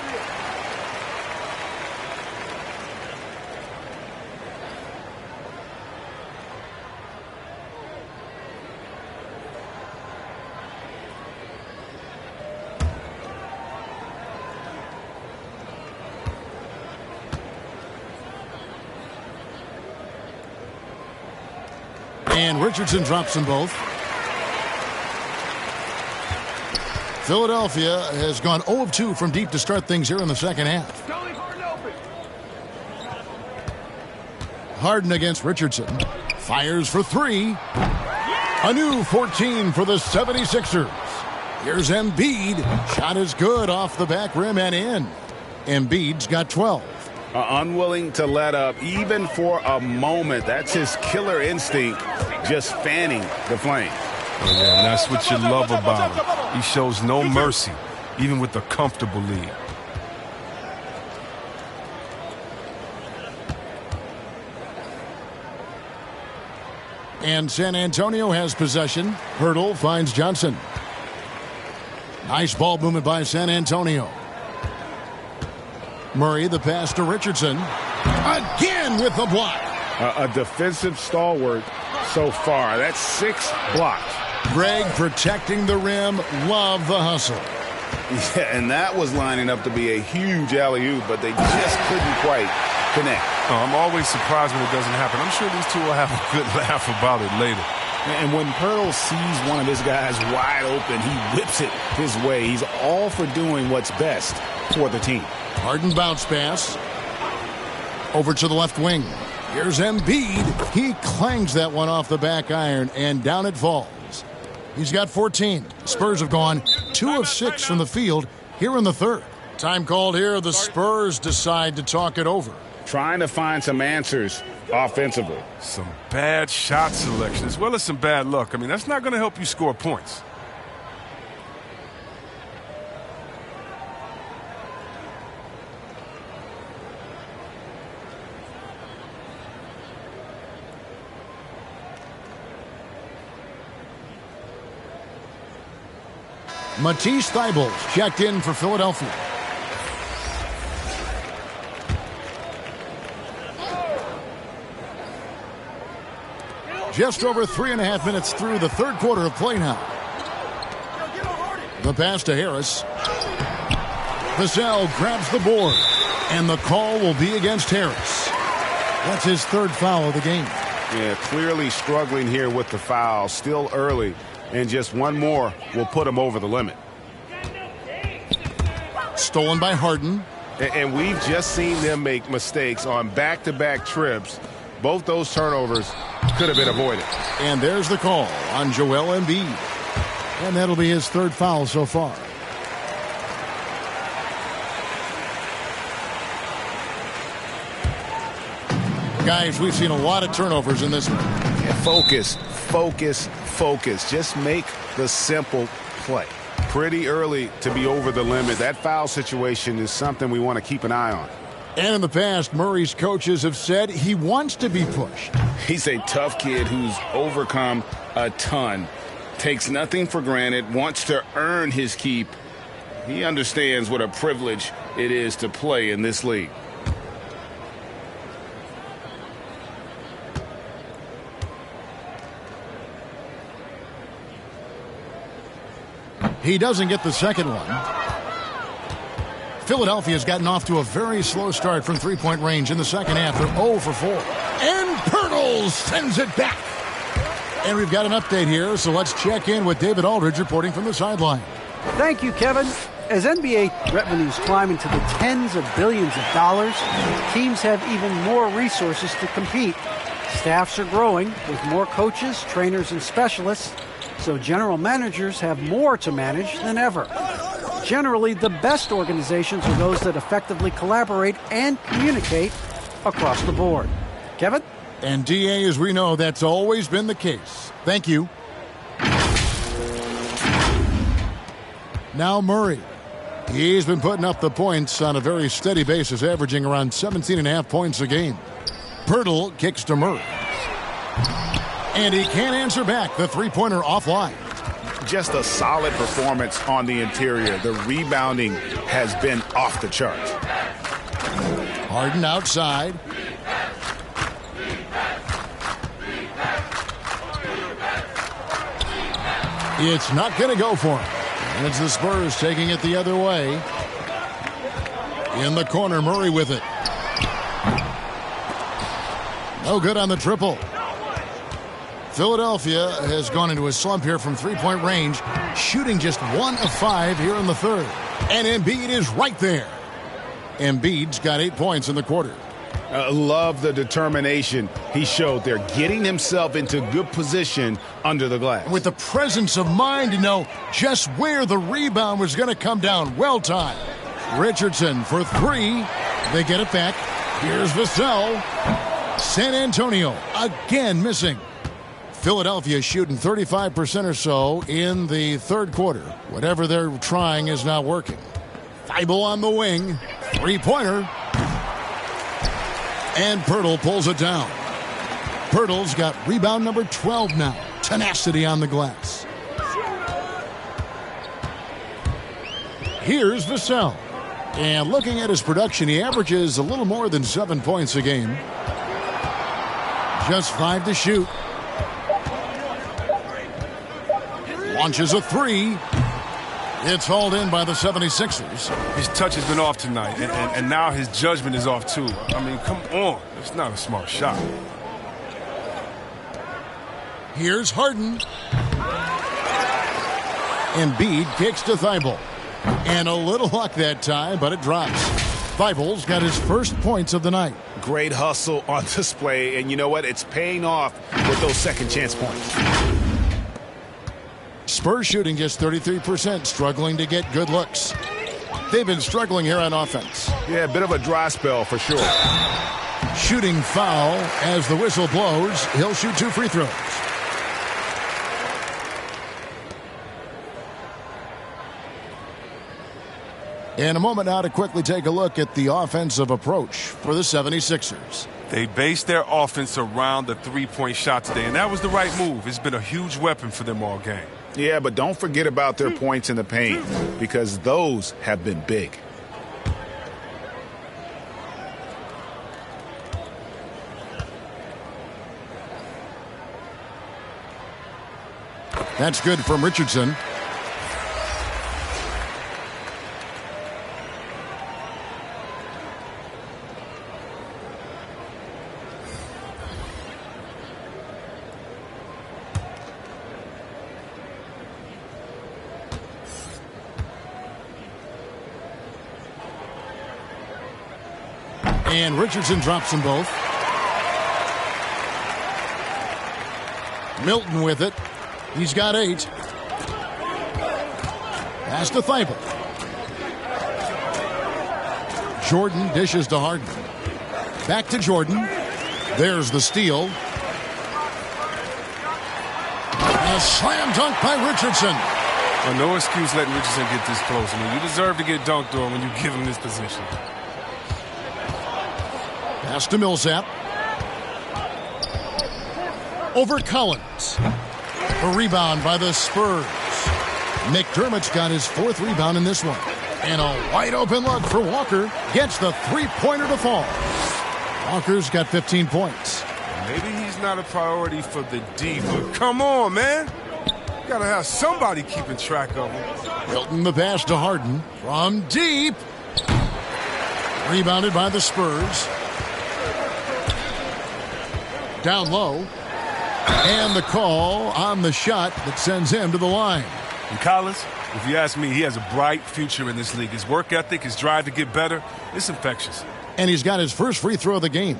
And Richardson drops them both. Philadelphia has gone 0 of 2 from deep to start things here in the second half. Harden against Richardson. Fires for 3. A new 14 for the 76ers. Here's Embiid. Shot is good off the back rim and in. Embiid's got 12. Unwilling to let up even for a moment. That's his killer instinct, just fanning the flame. Oh, yeah, and that's what you love about him. He shows no mercy, even with a comfortable lead. And San Antonio has possession. Hurdle finds Johnson. Nice ball movement by San Antonio. Murray, the pass to Richardson. Again with the block. A defensive stalwart so far. That's 6 blocks. Greg protecting the rim. Love the hustle. Yeah, and that was lining up to be a huge alley-oop, but they just couldn't quite connect. Oh, I'm always surprised when it doesn't happen. I'm sure these two will have a good laugh about it later. And when Pirtle sees one of his guys wide open, he whips it his way. He's all for doing what's best for the team. Harden bounce pass. Over to the left wing. Here's Embiid. He clangs that one off the back iron, and down it falls. He's got 14. Spurs have gone 2 of 6 from the field here in the third. Time called here. The Spurs decide to talk it over. Trying to find some answers offensively. Some bad shot selection as well as some bad luck. I mean, that's not going to help you score points. Matisse Thybulle checked in for Philadelphia. Just over 3.5 minutes through the third quarter of play now. The pass to Harris. Vassell grabs the board, and the call will be against Harris. That's his third foul of the game. Yeah, clearly struggling here with the foul. Still early, and just one more will put him over the limit. Stolen by Harden. And we've just seen them make mistakes on back-to-back trips. Both those turnovers could have been avoided. And there's the call on Joel Embiid. And that'll be his third foul so far. Guys, we've seen a lot of turnovers in this one. Yeah, focus, focus, focus. Just make the simple play. Pretty early to be over the limit. That foul situation is something we want to keep an eye on. And in the past, Murray's coaches have said he wants to be pushed. He's a tough kid who's overcome a ton. Takes nothing for granted, wants to earn his keep. He understands what a privilege it is to play in this league. He doesn't get the second one. Philadelphia's gotten off to a very slow start from three-point range in the second half. They're 0 for 4. And Pirtle sends it back. And we've got an update here, so let's check in with David Aldridge reporting from the sideline. Thank you, Kevin. As NBA revenues climb into the tens of billions of dollars, teams have even more resources to compete. Staffs are growing with more coaches, trainers, and specialists, so general managers have more to manage than ever. Generally, the best organizations are those that effectively collaborate and communicate across the board. Kevin? And DA, as we know, that's always been the case. Thank you. Now Murray. He's been putting up the points on a very steady basis, averaging around 17.5 points a game. Pirtle kicks to Murray. And he can't answer back. The three-pointer offline. Just a solid performance on the interior. The rebounding has been off the charts. Harden outside. It's not going to go for him. And it's the Spurs taking it the other way. In the corner, Murray with it. No good on the triple. Philadelphia has gone into a slump here from three-point range, shooting just 1 of 5 here in the third. And Embiid is right there. Embiid's got 8 points in the quarter. Love the determination he showed there, getting himself into good position under the glass. With the presence of mind to know just where the rebound was going to come down. Well timed. Richardson for 3. They get it back. Here's Vassell. San Antonio again missing. Philadelphia shooting 35% or so in the third quarter. Whatever they're trying is not working. Thibault on the wing. Three-pointer. And Pirtle pulls it down. Pirtle's got rebound number 12 now. Tenacity on the glass. Here's Vassell. And looking at his production, he averages a little more than 7 points a game. Just 5 to shoot. Launches a 3. It's hauled in by the 76ers. His touch has been off tonight, and now his judgment is off too. I mean, come on. It's not a smart shot. Here's Harden. Embiid kicks to Thibault. And a little luck that time, but it drops. Thibault's got his first points of the night. Great hustle on display, and you know what? It's paying off with those second chance points. Spurs shooting just 33%, struggling to get good looks. They've been struggling here on offense. Yeah, a bit of a dry spell for sure. Shooting foul as the whistle blows. He'll shoot 2 free throws. In a moment now to quickly take a look at the offensive approach for the 76ers. They based their offense around the three-point shot today, and that was the right move. It's been a huge weapon for them all game. Yeah, but don't forget about their points in the paint, because those have been big. That's good from Richardson. And Richardson drops them both. Milton with it. He's got 8. Pass to Thibault. Jordan dishes to Harden. Back to Jordan. There's the steal. A slam dunk by Richardson. Well, no excuse letting Richardson get this close. I mean, you deserve to get dunked on when you give him this position. Pass to Millsap. Over Collins. A rebound by the Spurs. McDermott's got his 4th rebound in this one. And a wide open look for Walker. Gets the three-pointer to fall. Walker's got 15 points. Maybe he's not a priority for the D, but come on, man. You gotta have somebody keeping track of him. Milton the pass to Harden. From deep. Rebounded by the Spurs. Down low. And the call on the shot that sends him to the line. And Collins, if you ask me, he has a bright future in this league. His work ethic, his drive to get better, it's infectious. And he's got his first free throw of the game.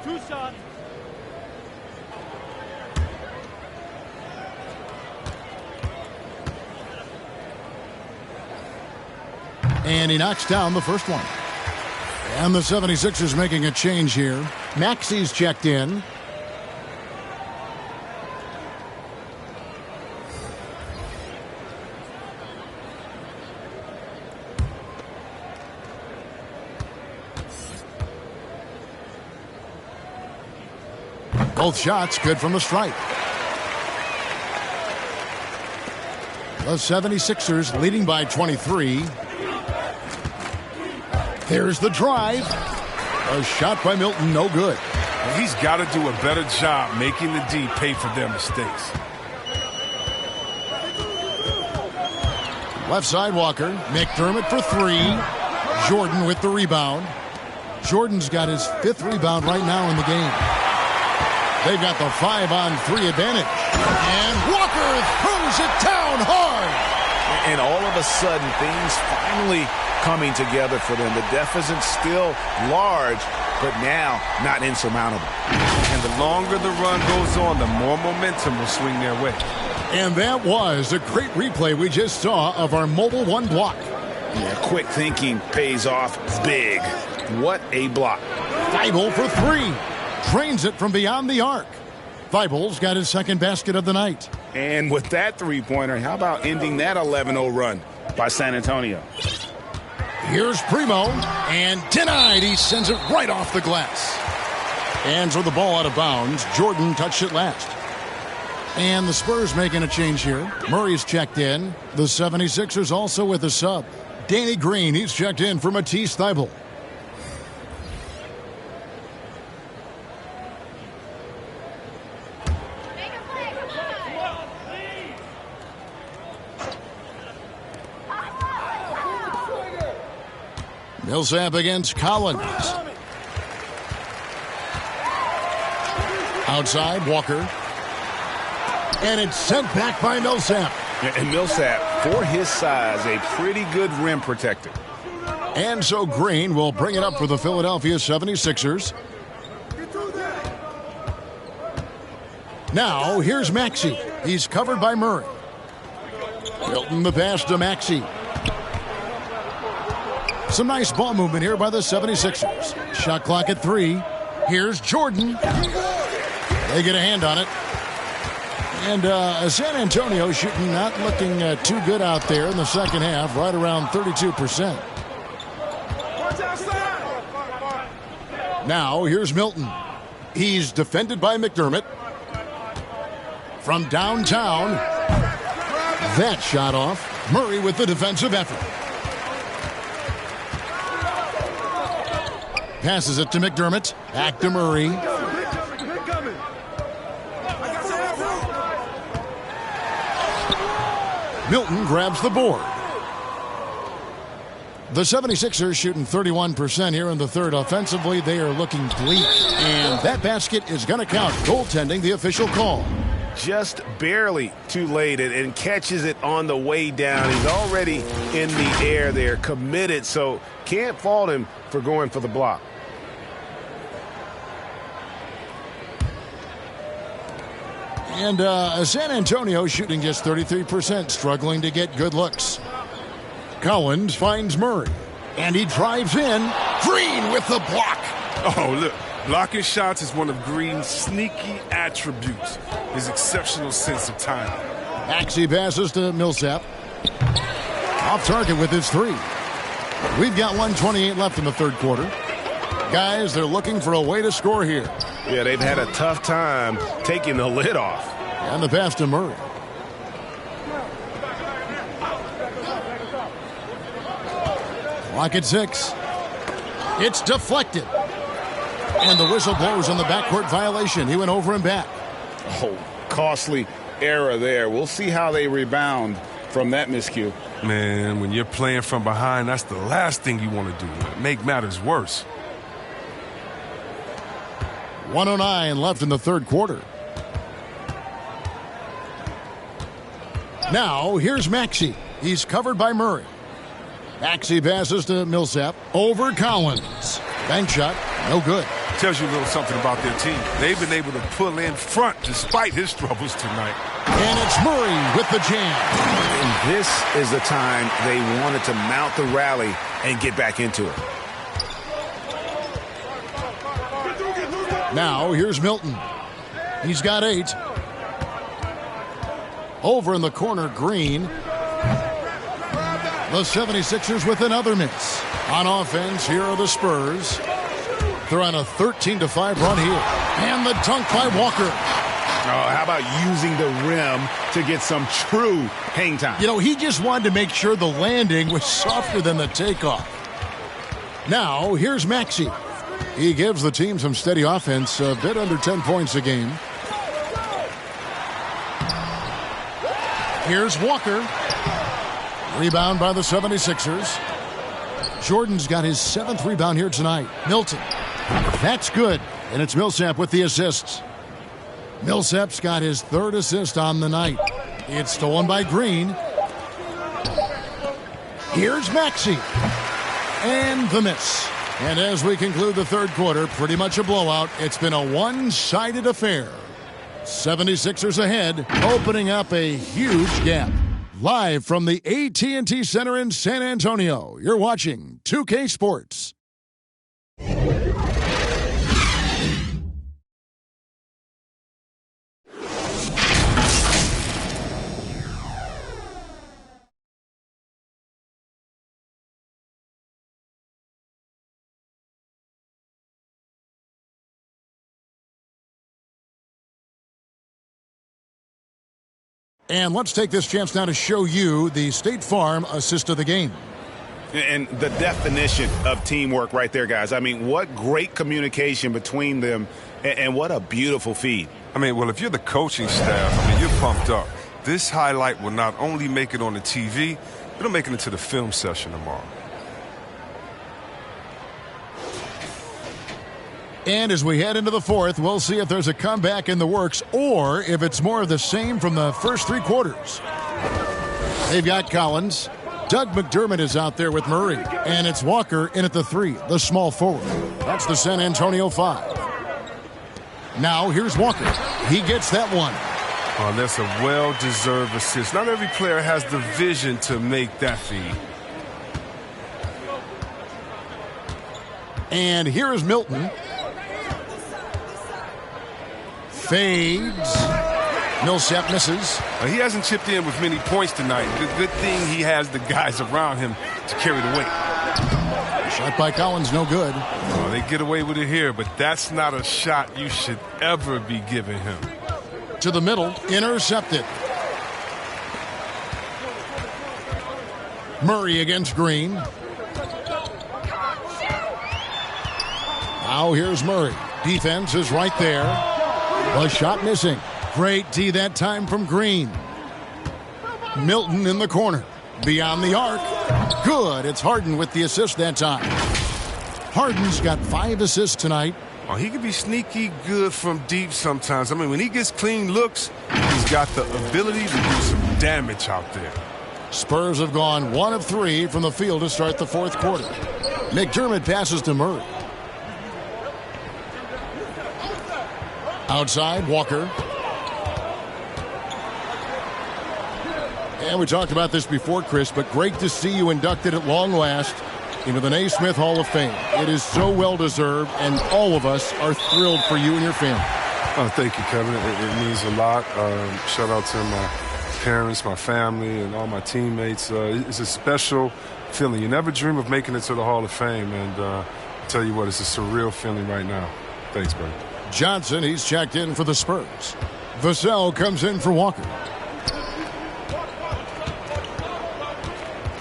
Two shots. And he knocks down the first one. And the 76ers making a change here. Maxi's checked in. Both shots good from the stripe. The 76ers leading by 23. There's the drive. A shot by Milton, no good. And he's got to do a better job making the D pay for their mistakes. Left side, Walker. McDermott for three. Jordan with the rebound. Jordan's got his 5th rebound right now in the game. They've got the 5-on-3 advantage. And Walker throws it down hard. And all of a sudden, things finally coming together for them. The deficit's still large, but now not insurmountable. And the longer the run goes on, the more momentum will swing their way. And that was a great replay we just saw of our mobile one block. Yeah, quick thinking pays off big. What a block. Thibault for three. Drains it from beyond the arc. Thibault's got his 2nd basket of the night. And with that three-pointer, how about ending that 11-0 run by San Antonio? Here's Primo, and denied. He sends it right off the glass. And so the ball out of bounds. Jordan touched it last. And the Spurs making a change here. Murray's checked in. The 76ers also with a sub. Danny Green, he's checked in for Matisse Thybulle. Millsap against Collins. Outside, Walker. And it's sent back by Millsap. And Millsap, for his size, a pretty good rim protector. And so Green will bring it up for the Philadelphia 76ers. Now, here's Maxey. He's covered by Murray. Milton the pass to Maxey. Some nice ball movement here by the 76ers. Shot clock at 3. Here's Jordan. They get a hand on it. And San Antonio shooting not looking too good out there in the second half, right around 32%. Now, here's Milton. He's defended by McDermott. From downtown, that shot off. Murray with the defensive effort. Passes it to McDermott. Back to Murray. Milton grabs the board. The 76ers shooting 31% here in the third. Offensively, they are looking bleak. And that basket is going to count. Goaltending, the official call. Just barely too late and catches it on the way down. He's already in the air there, committed, so can't fault him for going for the block. And San Antonio shooting just 33%, struggling to get good looks. Collins finds Murray, and he drives in. Green with the block. Oh, look. Blocking shots is one of Green's sneaky attributes. His exceptional sense of timing. Maxey passes to Millsap. Off target with his 3. We've got 1:28 left in the third quarter. Guys, they're looking for a way to score here. Yeah, they've had a tough time taking the lid off. And the pass to Murray. Clock at 6. It's deflected. And the whistle blows on the backcourt violation. He went over and back. Oh, costly error there. We'll see how they rebound from that miscue. Man, when you're playing from behind, that's the last thing you want to do. Make matters worse. 1:09 left in the third quarter. Now, here's Maxey. He's covered by Murray. Maxey passes to Millsap. Over Collins. Bank shot. No good. Tells you a little something about their team. They've been able to pull in front despite his troubles tonight. And it's Murray with the jam. And this is the time they wanted to mount the rally and get back into it. Now, here's Milton. He's got 8. Over in the corner, Green. The 76ers with another miss. On offense, here are the Spurs. They're on a 13-5 run here. And the dunk by Walker. Oh, how about using the rim to get some true hang time? You know, he just wanted to make sure the landing was softer than the takeoff. Now, here's Maxey. He gives the team some steady offense, a bit under 10 points a game. Here's Walker. Rebound by the 76ers. Jordan's got his 7th rebound here tonight. Milton. That's good. And it's Millsap with the assists. Millsap's got his 3rd assist on the night. It's stolen by Green. Here's Maxey. And the miss. And as we conclude the 3rd quarter, pretty much a blowout. It's been a one-sided affair. 76ers ahead, opening up a huge gap. Live from the AT&T Center in San Antonio, you're watching 2K Sports. And let's take this chance now to show you the State Farm assist of the game. And the definition of teamwork right there, guys. I mean, what great communication between them, and what a beautiful feed. I mean, well, if you're the coaching staff, I mean, you're pumped up. This highlight will not only make it on the TV, it'll make it into the film session tomorrow. And as we head into the 4th, we'll see if there's a comeback in the works or if it's more of the same from the first 3 quarters. They've got Collins. Doug McDermott is out there with Murray. And it's Walker in at the 3, the small forward. That's the San Antonio 5. Now here's Walker. He gets that one. Oh, that's a well-deserved assist. Not every player has the vision to make that feed. And here is Milton. Fades. Millsap misses. He hasn't chipped in with many points tonight. Good thing he has the guys around him to carry the weight. Shot by Collins, no good. Oh, they get away with it here, but that's not a shot you should ever be giving him. To the middle, intercepted. Murray against Green. Now here's Murray. Defense is right there. The shot missing. Great D that time from Green. Milton in the corner. Beyond the arc. Good. It's Harden with the assist that time. Harden's got 5 assists tonight. Oh, he can be sneaky good from deep sometimes. I mean, when he gets clean looks, he's got the ability to do some damage out there. Spurs have gone 1 of 3 from the field to start the 4th quarter. McDermott passes to Murray. Outside, Walker. And we talked about this before, Chris, but great to see you inducted at long last into the Naismith Hall of Fame. It is so well-deserved, and all of us are thrilled for you and your family. Oh, thank you, Kevin. It means a lot. Shout out to my parents, my family, and all my teammates. It's a special feeling. You never dream of making it to the Hall of Fame, and I'll tell you what, it's a surreal feeling right now. Thanks, buddy. Johnson, he's checked in for the Spurs. Vassell comes in for Walker.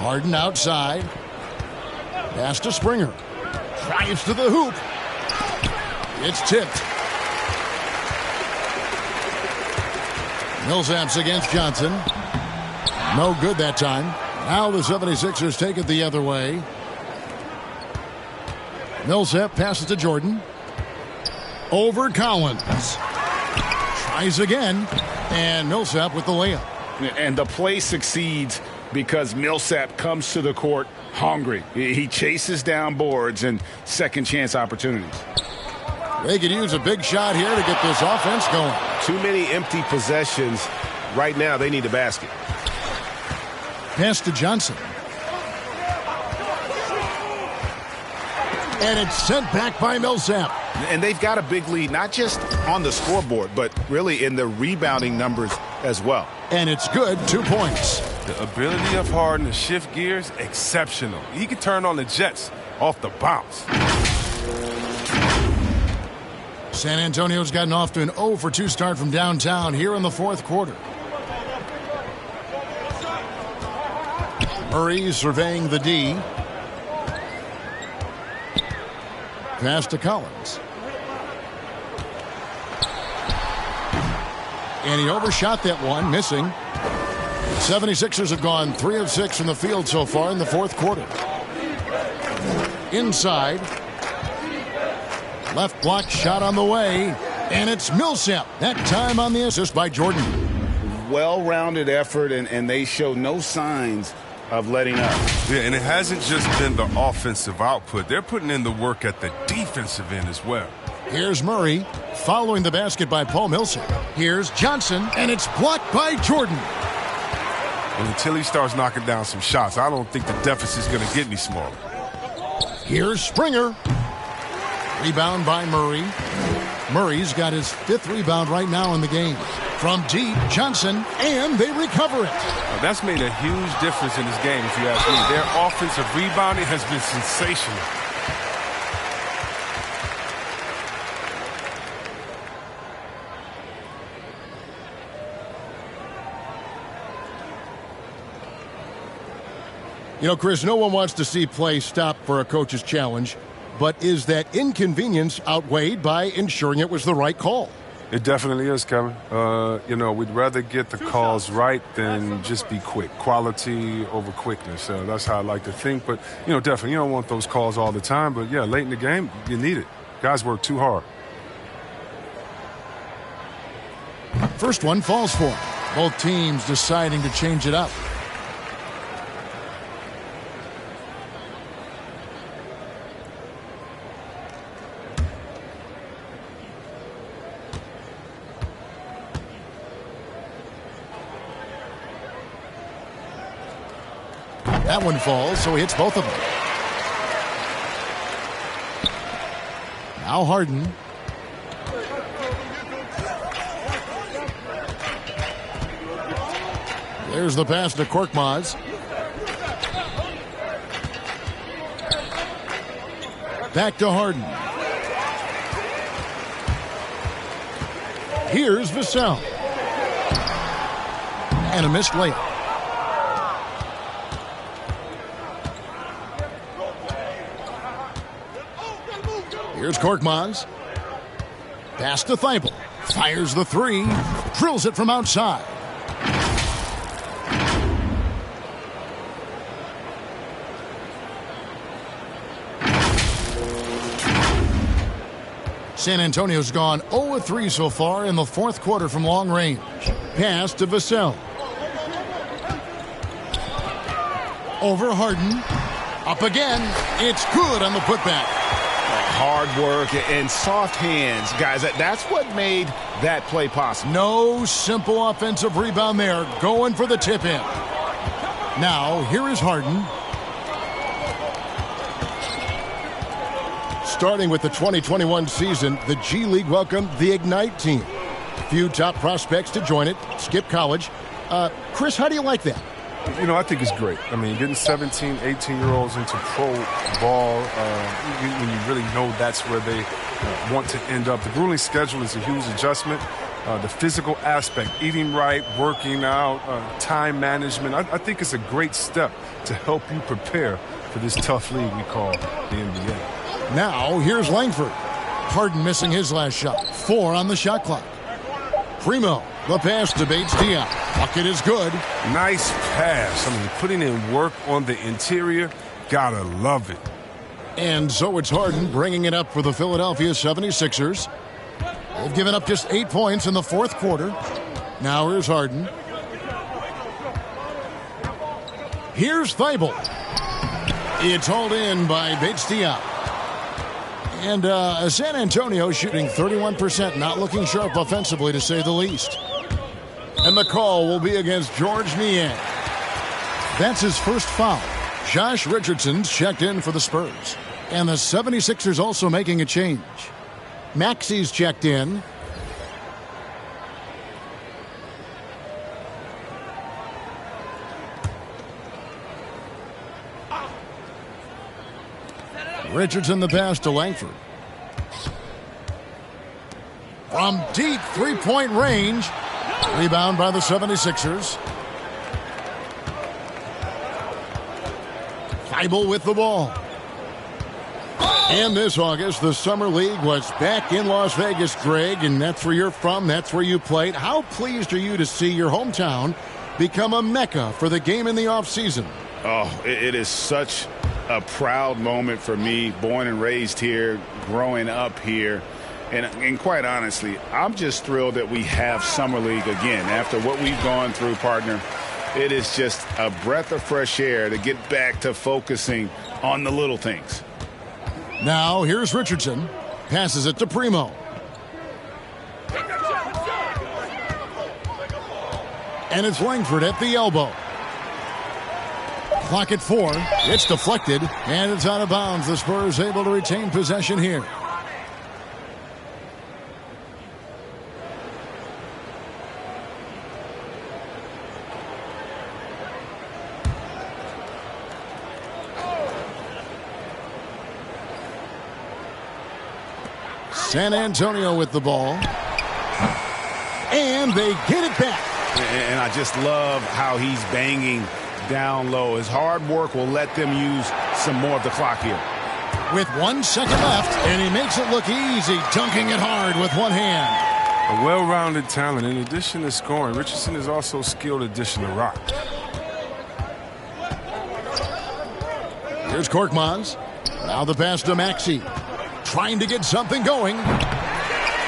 Harden outside. Pass to Springer. Drives to the hoop. It's tipped. Millsap's against Johnson. No good that time. Now the 76ers take it the other way. Millsap passes to Jordan. Over Collins. Tries again. And Millsap with the layup. And the play succeeds because Millsap comes to the court hungry. He chases down boards and second chance opportunities. They could use a big shot here to get this offense going. Too many empty possessions. Right now, they need a basket. Pass to Johnson. And it's sent back by Millsap. And they've got a big lead, not just on the scoreboard, but really in the rebounding numbers as well. And it's good, 2 points. The ability of Harden to shift gears, exceptional. He can turn on the Jets off the bounce. San Antonio's gotten off to an 0-for-2 start from downtown here in the 4th quarter. Murray surveying the D. Pass to Collins. And he overshot that one, missing. 76ers have gone 3 of 6 from the field so far in the fourth quarter. Inside. Left block shot on the way. And it's Millsap. That time on the assist by Jordan. Well-rounded effort, and they show no signs of letting up. Yeah, and it hasn't just been the offensive output. They're putting in the work at the defensive end as well. Here's Murray following the basket by Paul Millsap. Here's Johnson, and it's blocked by Jordan. And until he starts knocking down some shots, I don't think the deficit's going to get any smaller. Here's Springer. Rebound by Murray. Murray's got his 5th rebound right now in the game. From deep, Johnson, and they recover it. That's made a huge difference in this game, if you ask me. Their offensive rebounding has been sensational. You know, Chris, no one wants to see play stop for a coach's challenge, but is that inconvenience outweighed by ensuring it was the right call? It definitely is, Kevin. You know, we'd rather get the calls right than just be quick. Quality over quickness. That's how I like to think. But, you know, definitely, you don't want those calls all the time. But, yeah, late in the game, you need it. Guys work too hard. First one falls for him. Both teams deciding to change it up. That one falls, so he hits both of them. Now Harden. There's the pass to Korkmaz. Back to Harden. Here's Vassell. And a missed layup. Here's Korkmaz. Pass to Thibault. Fires the 3. Drills it from outside. San Antonio's gone 0-3 so far in the fourth quarter from long range. Pass to Vassell. Over Harden. Up again. It's good on the putback. Hard work and soft hands, guys. That's what made that play possible. No simple offensive rebound there. Going for the tip-in. Now, here is Harden. Starting with the 2021 season, the G League welcomed the Ignite team. Few top prospects to join it. Skip college. Chris, how do you like that? You know, I think it's great. I mean, getting 17, 18-year-olds into pro ball, when you really know that's where they want to end up. The grueling schedule is a huge adjustment. The physical aspect, eating right, working out, time management, I think it's a great step to help you prepare for this tough league we call the NBA. Now, here's Langford. Harden missing his last shot. 4 on the shot clock. Primo, the pass to Bates-Diop. Bucket is good. Nice pass. I mean, putting in work on the interior, gotta love it. And so it's Harden bringing it up for the Philadelphia 76ers. They've given up just 8 points in the fourth quarter. Now here's Harden. Here's Thibault. It's hauled in by Bates-Diop. And San Antonio shooting 31%, not looking sharp offensively, to say the least. And the call will be against George Niang. That's his first foul. Josh Richardson's checked in for the Spurs. And the 76ers also making a change. Maxi's checked in. Richardson the pass to Langford. From deep three-point range. Rebound by the 76ers. Thibault with the ball. And this August, the Summer League was back in Las Vegas, Greg, and that's where you're from. That's where you played. How pleased are you to see your hometown become a mecca for the game in the offseason. Oh, it is such a proud moment for me, born and raised here, growing up here. And quite honestly, I'm just thrilled that we have Summer League again. After what we've gone through, partner, it is just a breath of fresh air to get back to focusing on the little things. Now, here's Richardson. Passes it to Primo. And it's Langford at the elbow. Clock at 4. It's deflected, and it's out of bounds. The Spurs able to retain possession here. San Antonio with the ball. And they get it back. And I just love how he's banging down low. His hard work will let them use some more of the clock here. With 1 second left, and he makes it look easy, dunking it hard with one hand. A well-rounded talent. In addition to scoring, Richardson is also a skilled addition to rock. Here's Korkmaz. Now the pass to Maxey. Trying to get something going.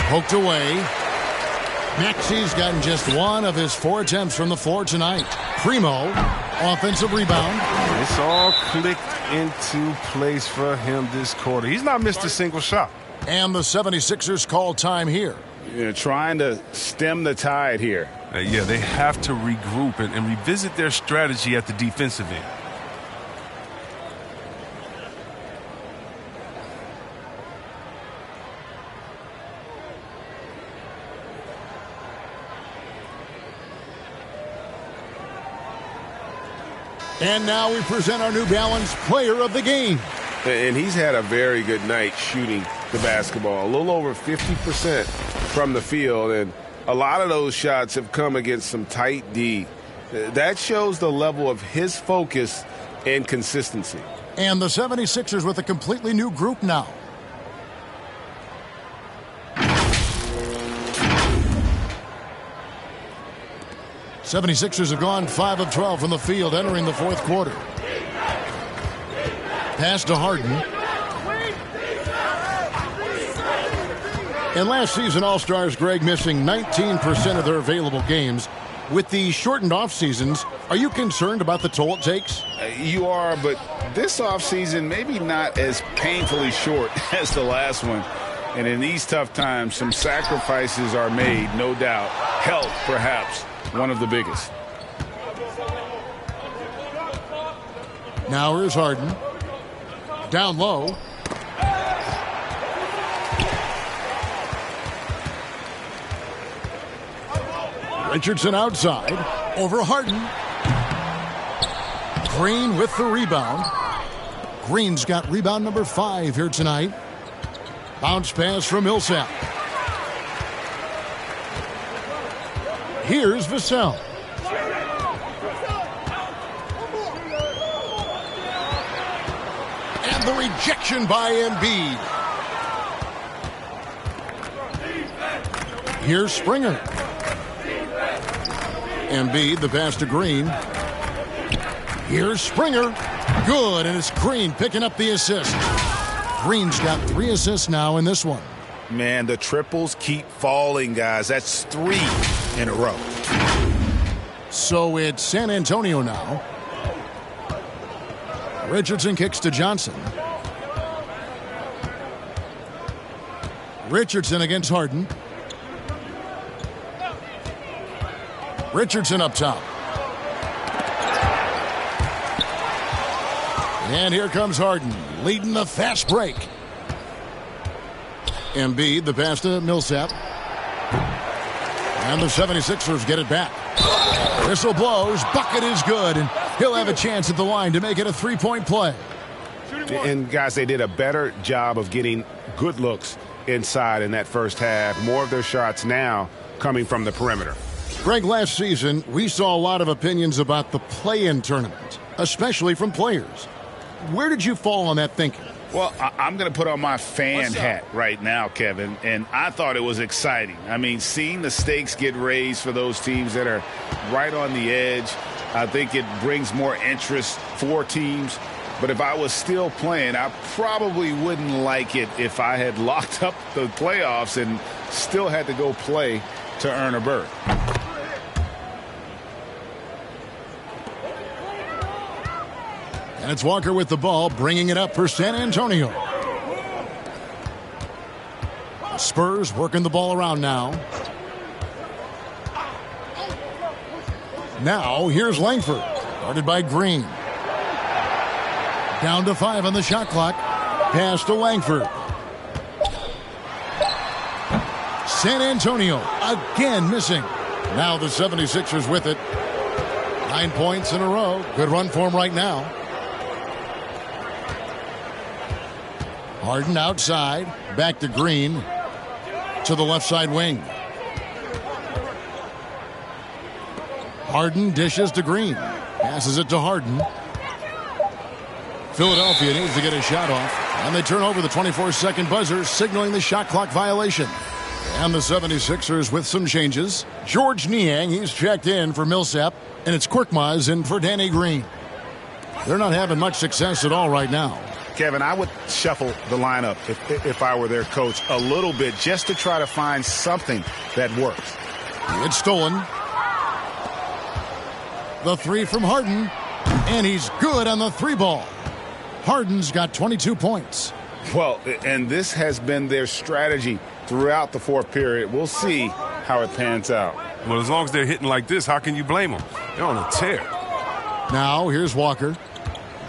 Poked away. Maxey's gotten just 1 of his 4 attempts from the floor tonight. Primo, offensive rebound. It's all clicked into place for him this quarter. He's not missed a single shot. And the 76ers call time here. Trying to stem the tide here. Yeah, they have to regroup and revisit their strategy at the defensive end. And now we present our New Balance player of the game. And he's had a very good night shooting the basketball. A little over 50% from the field. And a lot of those shots have come against some tight D. That shows the level of his focus and consistency. And the 76ers with a completely new group now. '76ers have gone 5 of 12 from the field entering the fourth quarter. Pass to Harden. And last season, All-Stars Greg missing 19% of their available games. With the shortened off seasons, are you concerned about the toll it takes? You are, but this offseason maybe not as painfully short as the last one. And in these tough times, some sacrifices are made, no doubt. Health, perhaps, one of the biggest. Now here's Harden. Down low. Richardson outside. Over Harden. Green with the rebound. Green's got rebound number 5 here tonight. Bounce pass from Millsap. Here's Vassell. And the rejection by Embiid. Here's Springer. Embiid, the pass to Green. Here's Springer. Good, and it's Green picking up the assist. Green's got 3 assists now in this one. Man, the triples keep falling, guys. That's 3 in a row. So it's San Antonio now. Richardson kicks to Johnson. Richardson against Harden. Richardson up top. And here comes Harden, leading the fast break. Embiid, the pass to Millsap. And the 76ers get it back. Whistle blows, bucket is good, and he'll have a chance at the line to make it a 3-point play. And, guys, they did a better job of getting good looks inside in that first half. More of their shots now coming from the perimeter. Greg, last season, we saw a lot of opinions about the play-in tournament, especially from players. Where did you fall on that thinking? Well, I'm going to put on my fan hat right now, Kevin, and I thought it was exciting. I mean, seeing the stakes get raised for those teams that are right on the edge, I think it brings more interest for teams. But if I was still playing, I probably wouldn't like it if I had locked up the playoffs and still had to go play to earn a berth. And it's Walker with the ball, bringing it up for San Antonio. The Spurs working the ball around now. Now, here's Langford, guarded by Green. Down to 5 on the shot clock. Pass to Langford. San Antonio again missing. Now the 76ers with it. 9 points in a row. Good run for him right now. Harden outside. Back to Green. To the left side wing. Harden dishes to Green. Passes it to Harden. Philadelphia needs to get a shot off. And they turn over the 24-second buzzer, signaling the shot clock violation. And the 76ers with some changes. George Niang, he's checked in for Millsap. And it's Korkmaz in for Danny Green. They're not having much success at all right now. Kevin, I would shuffle the lineup if I were their coach a little bit just to try to find something that works. It's stolen. The three from Harden. And he's good on the three ball. Harden's got 22 points. Well, and this has been their strategy throughout the fourth period. We'll see how it pans out. Well, as long as they're hitting like this, how can you blame them? They're on a tear. Now, here's Walker.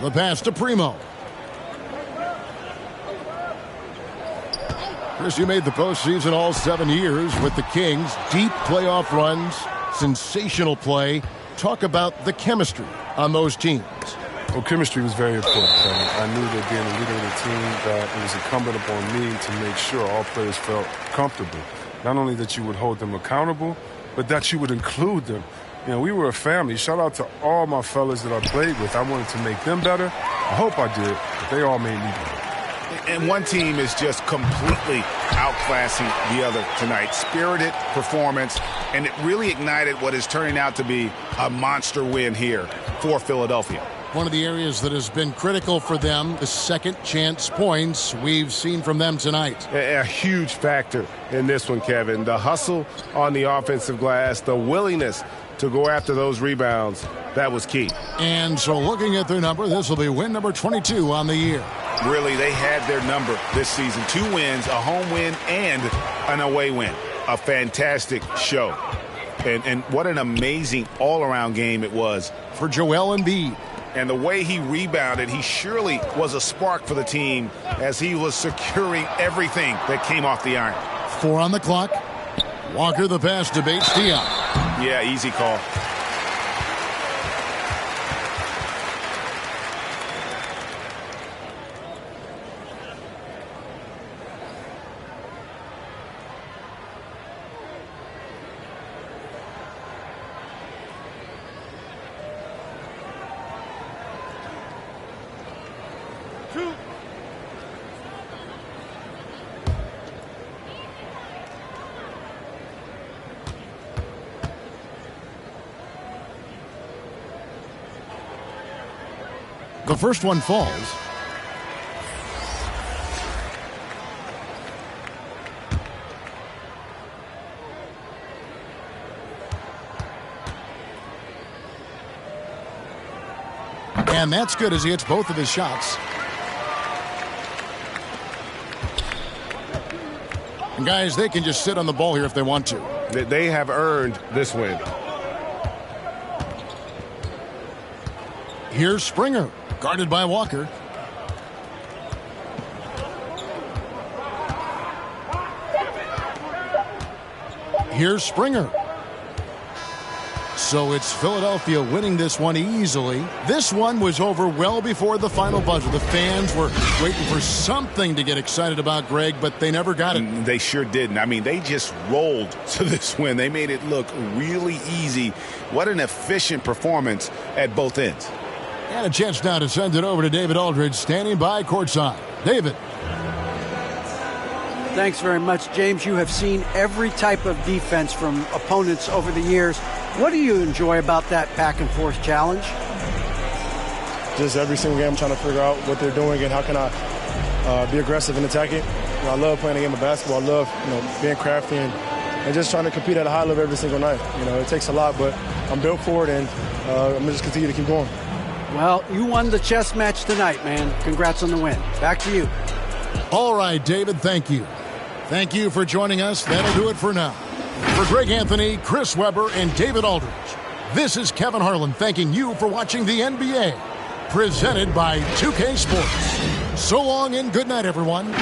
The pass to Primo. Chris, you made the postseason all 7 years with the Kings. Deep playoff runs, sensational play. Talk about the chemistry on those teams. Well, chemistry was very important. I knew that being a leader of the team, that it was incumbent upon me to make sure all players felt comfortable. Not only that you would hold them accountable, but that you would include them. You know, we were a family. Shout out to all my fellas that I played with. I wanted to make them better. I hope I did, but they all made me better. And one team is just completely outclassing the other tonight. Spirited performance, and it really ignited what is turning out to be a monster win here for Philadelphia. One of the areas that has been critical for them, the second chance points we've seen from them tonight. A huge factor in this one, Kevin. The hustle on the offensive glass, the willingness to go after those rebounds, that was key. And so looking at their number, this will be win number 22 on the year. Really, they had their number this season. 2 wins, a home win, and an away win. A fantastic show. And what an amazing all-around game it was for Joel Embiid. And the way he rebounded, he surely was a spark for the team as he was securing everything that came off the iron. 4 on the clock. Walker the pass to Bates-Diop. Yeah, easy call. The first one falls. And that's good as he hits both of his shots. And guys, they can just sit on the ball here if they want to. They have earned this win. Here's Springer, guarded by Walker. Here's Springer. So it's Philadelphia winning this one easily. This one was over well before the final buzzer. The fans were waiting for something to get excited about, Greg, but they never got it. They sure didn't. I mean, they just rolled to this win. They made it look really easy. What an efficient performance at both ends. And a chance now to send it over to David Aldridge, standing by courtside. David. Thanks very much, James. You have seen every type of defense from opponents over the years. What do you enjoy about that back-and-forth challenge? Just every single game I'm trying to figure out what they're doing and how can I be aggressive and attack it. I love playing a game of basketball. I love being crafty and just trying to compete at a high level every single night. It takes a lot, but I'm built for it, and I'm going to just continue to keep going. Well, you won the chess match tonight, man. Congrats on the win. Back to you. All right, David, thank you. Thank you for joining us. That'll do it for now. For Greg Anthony, Chris Webber, and David Aldridge, this is Kevin Harlan thanking you for watching the NBA, presented by 2K Sports. So long and good night, everyone.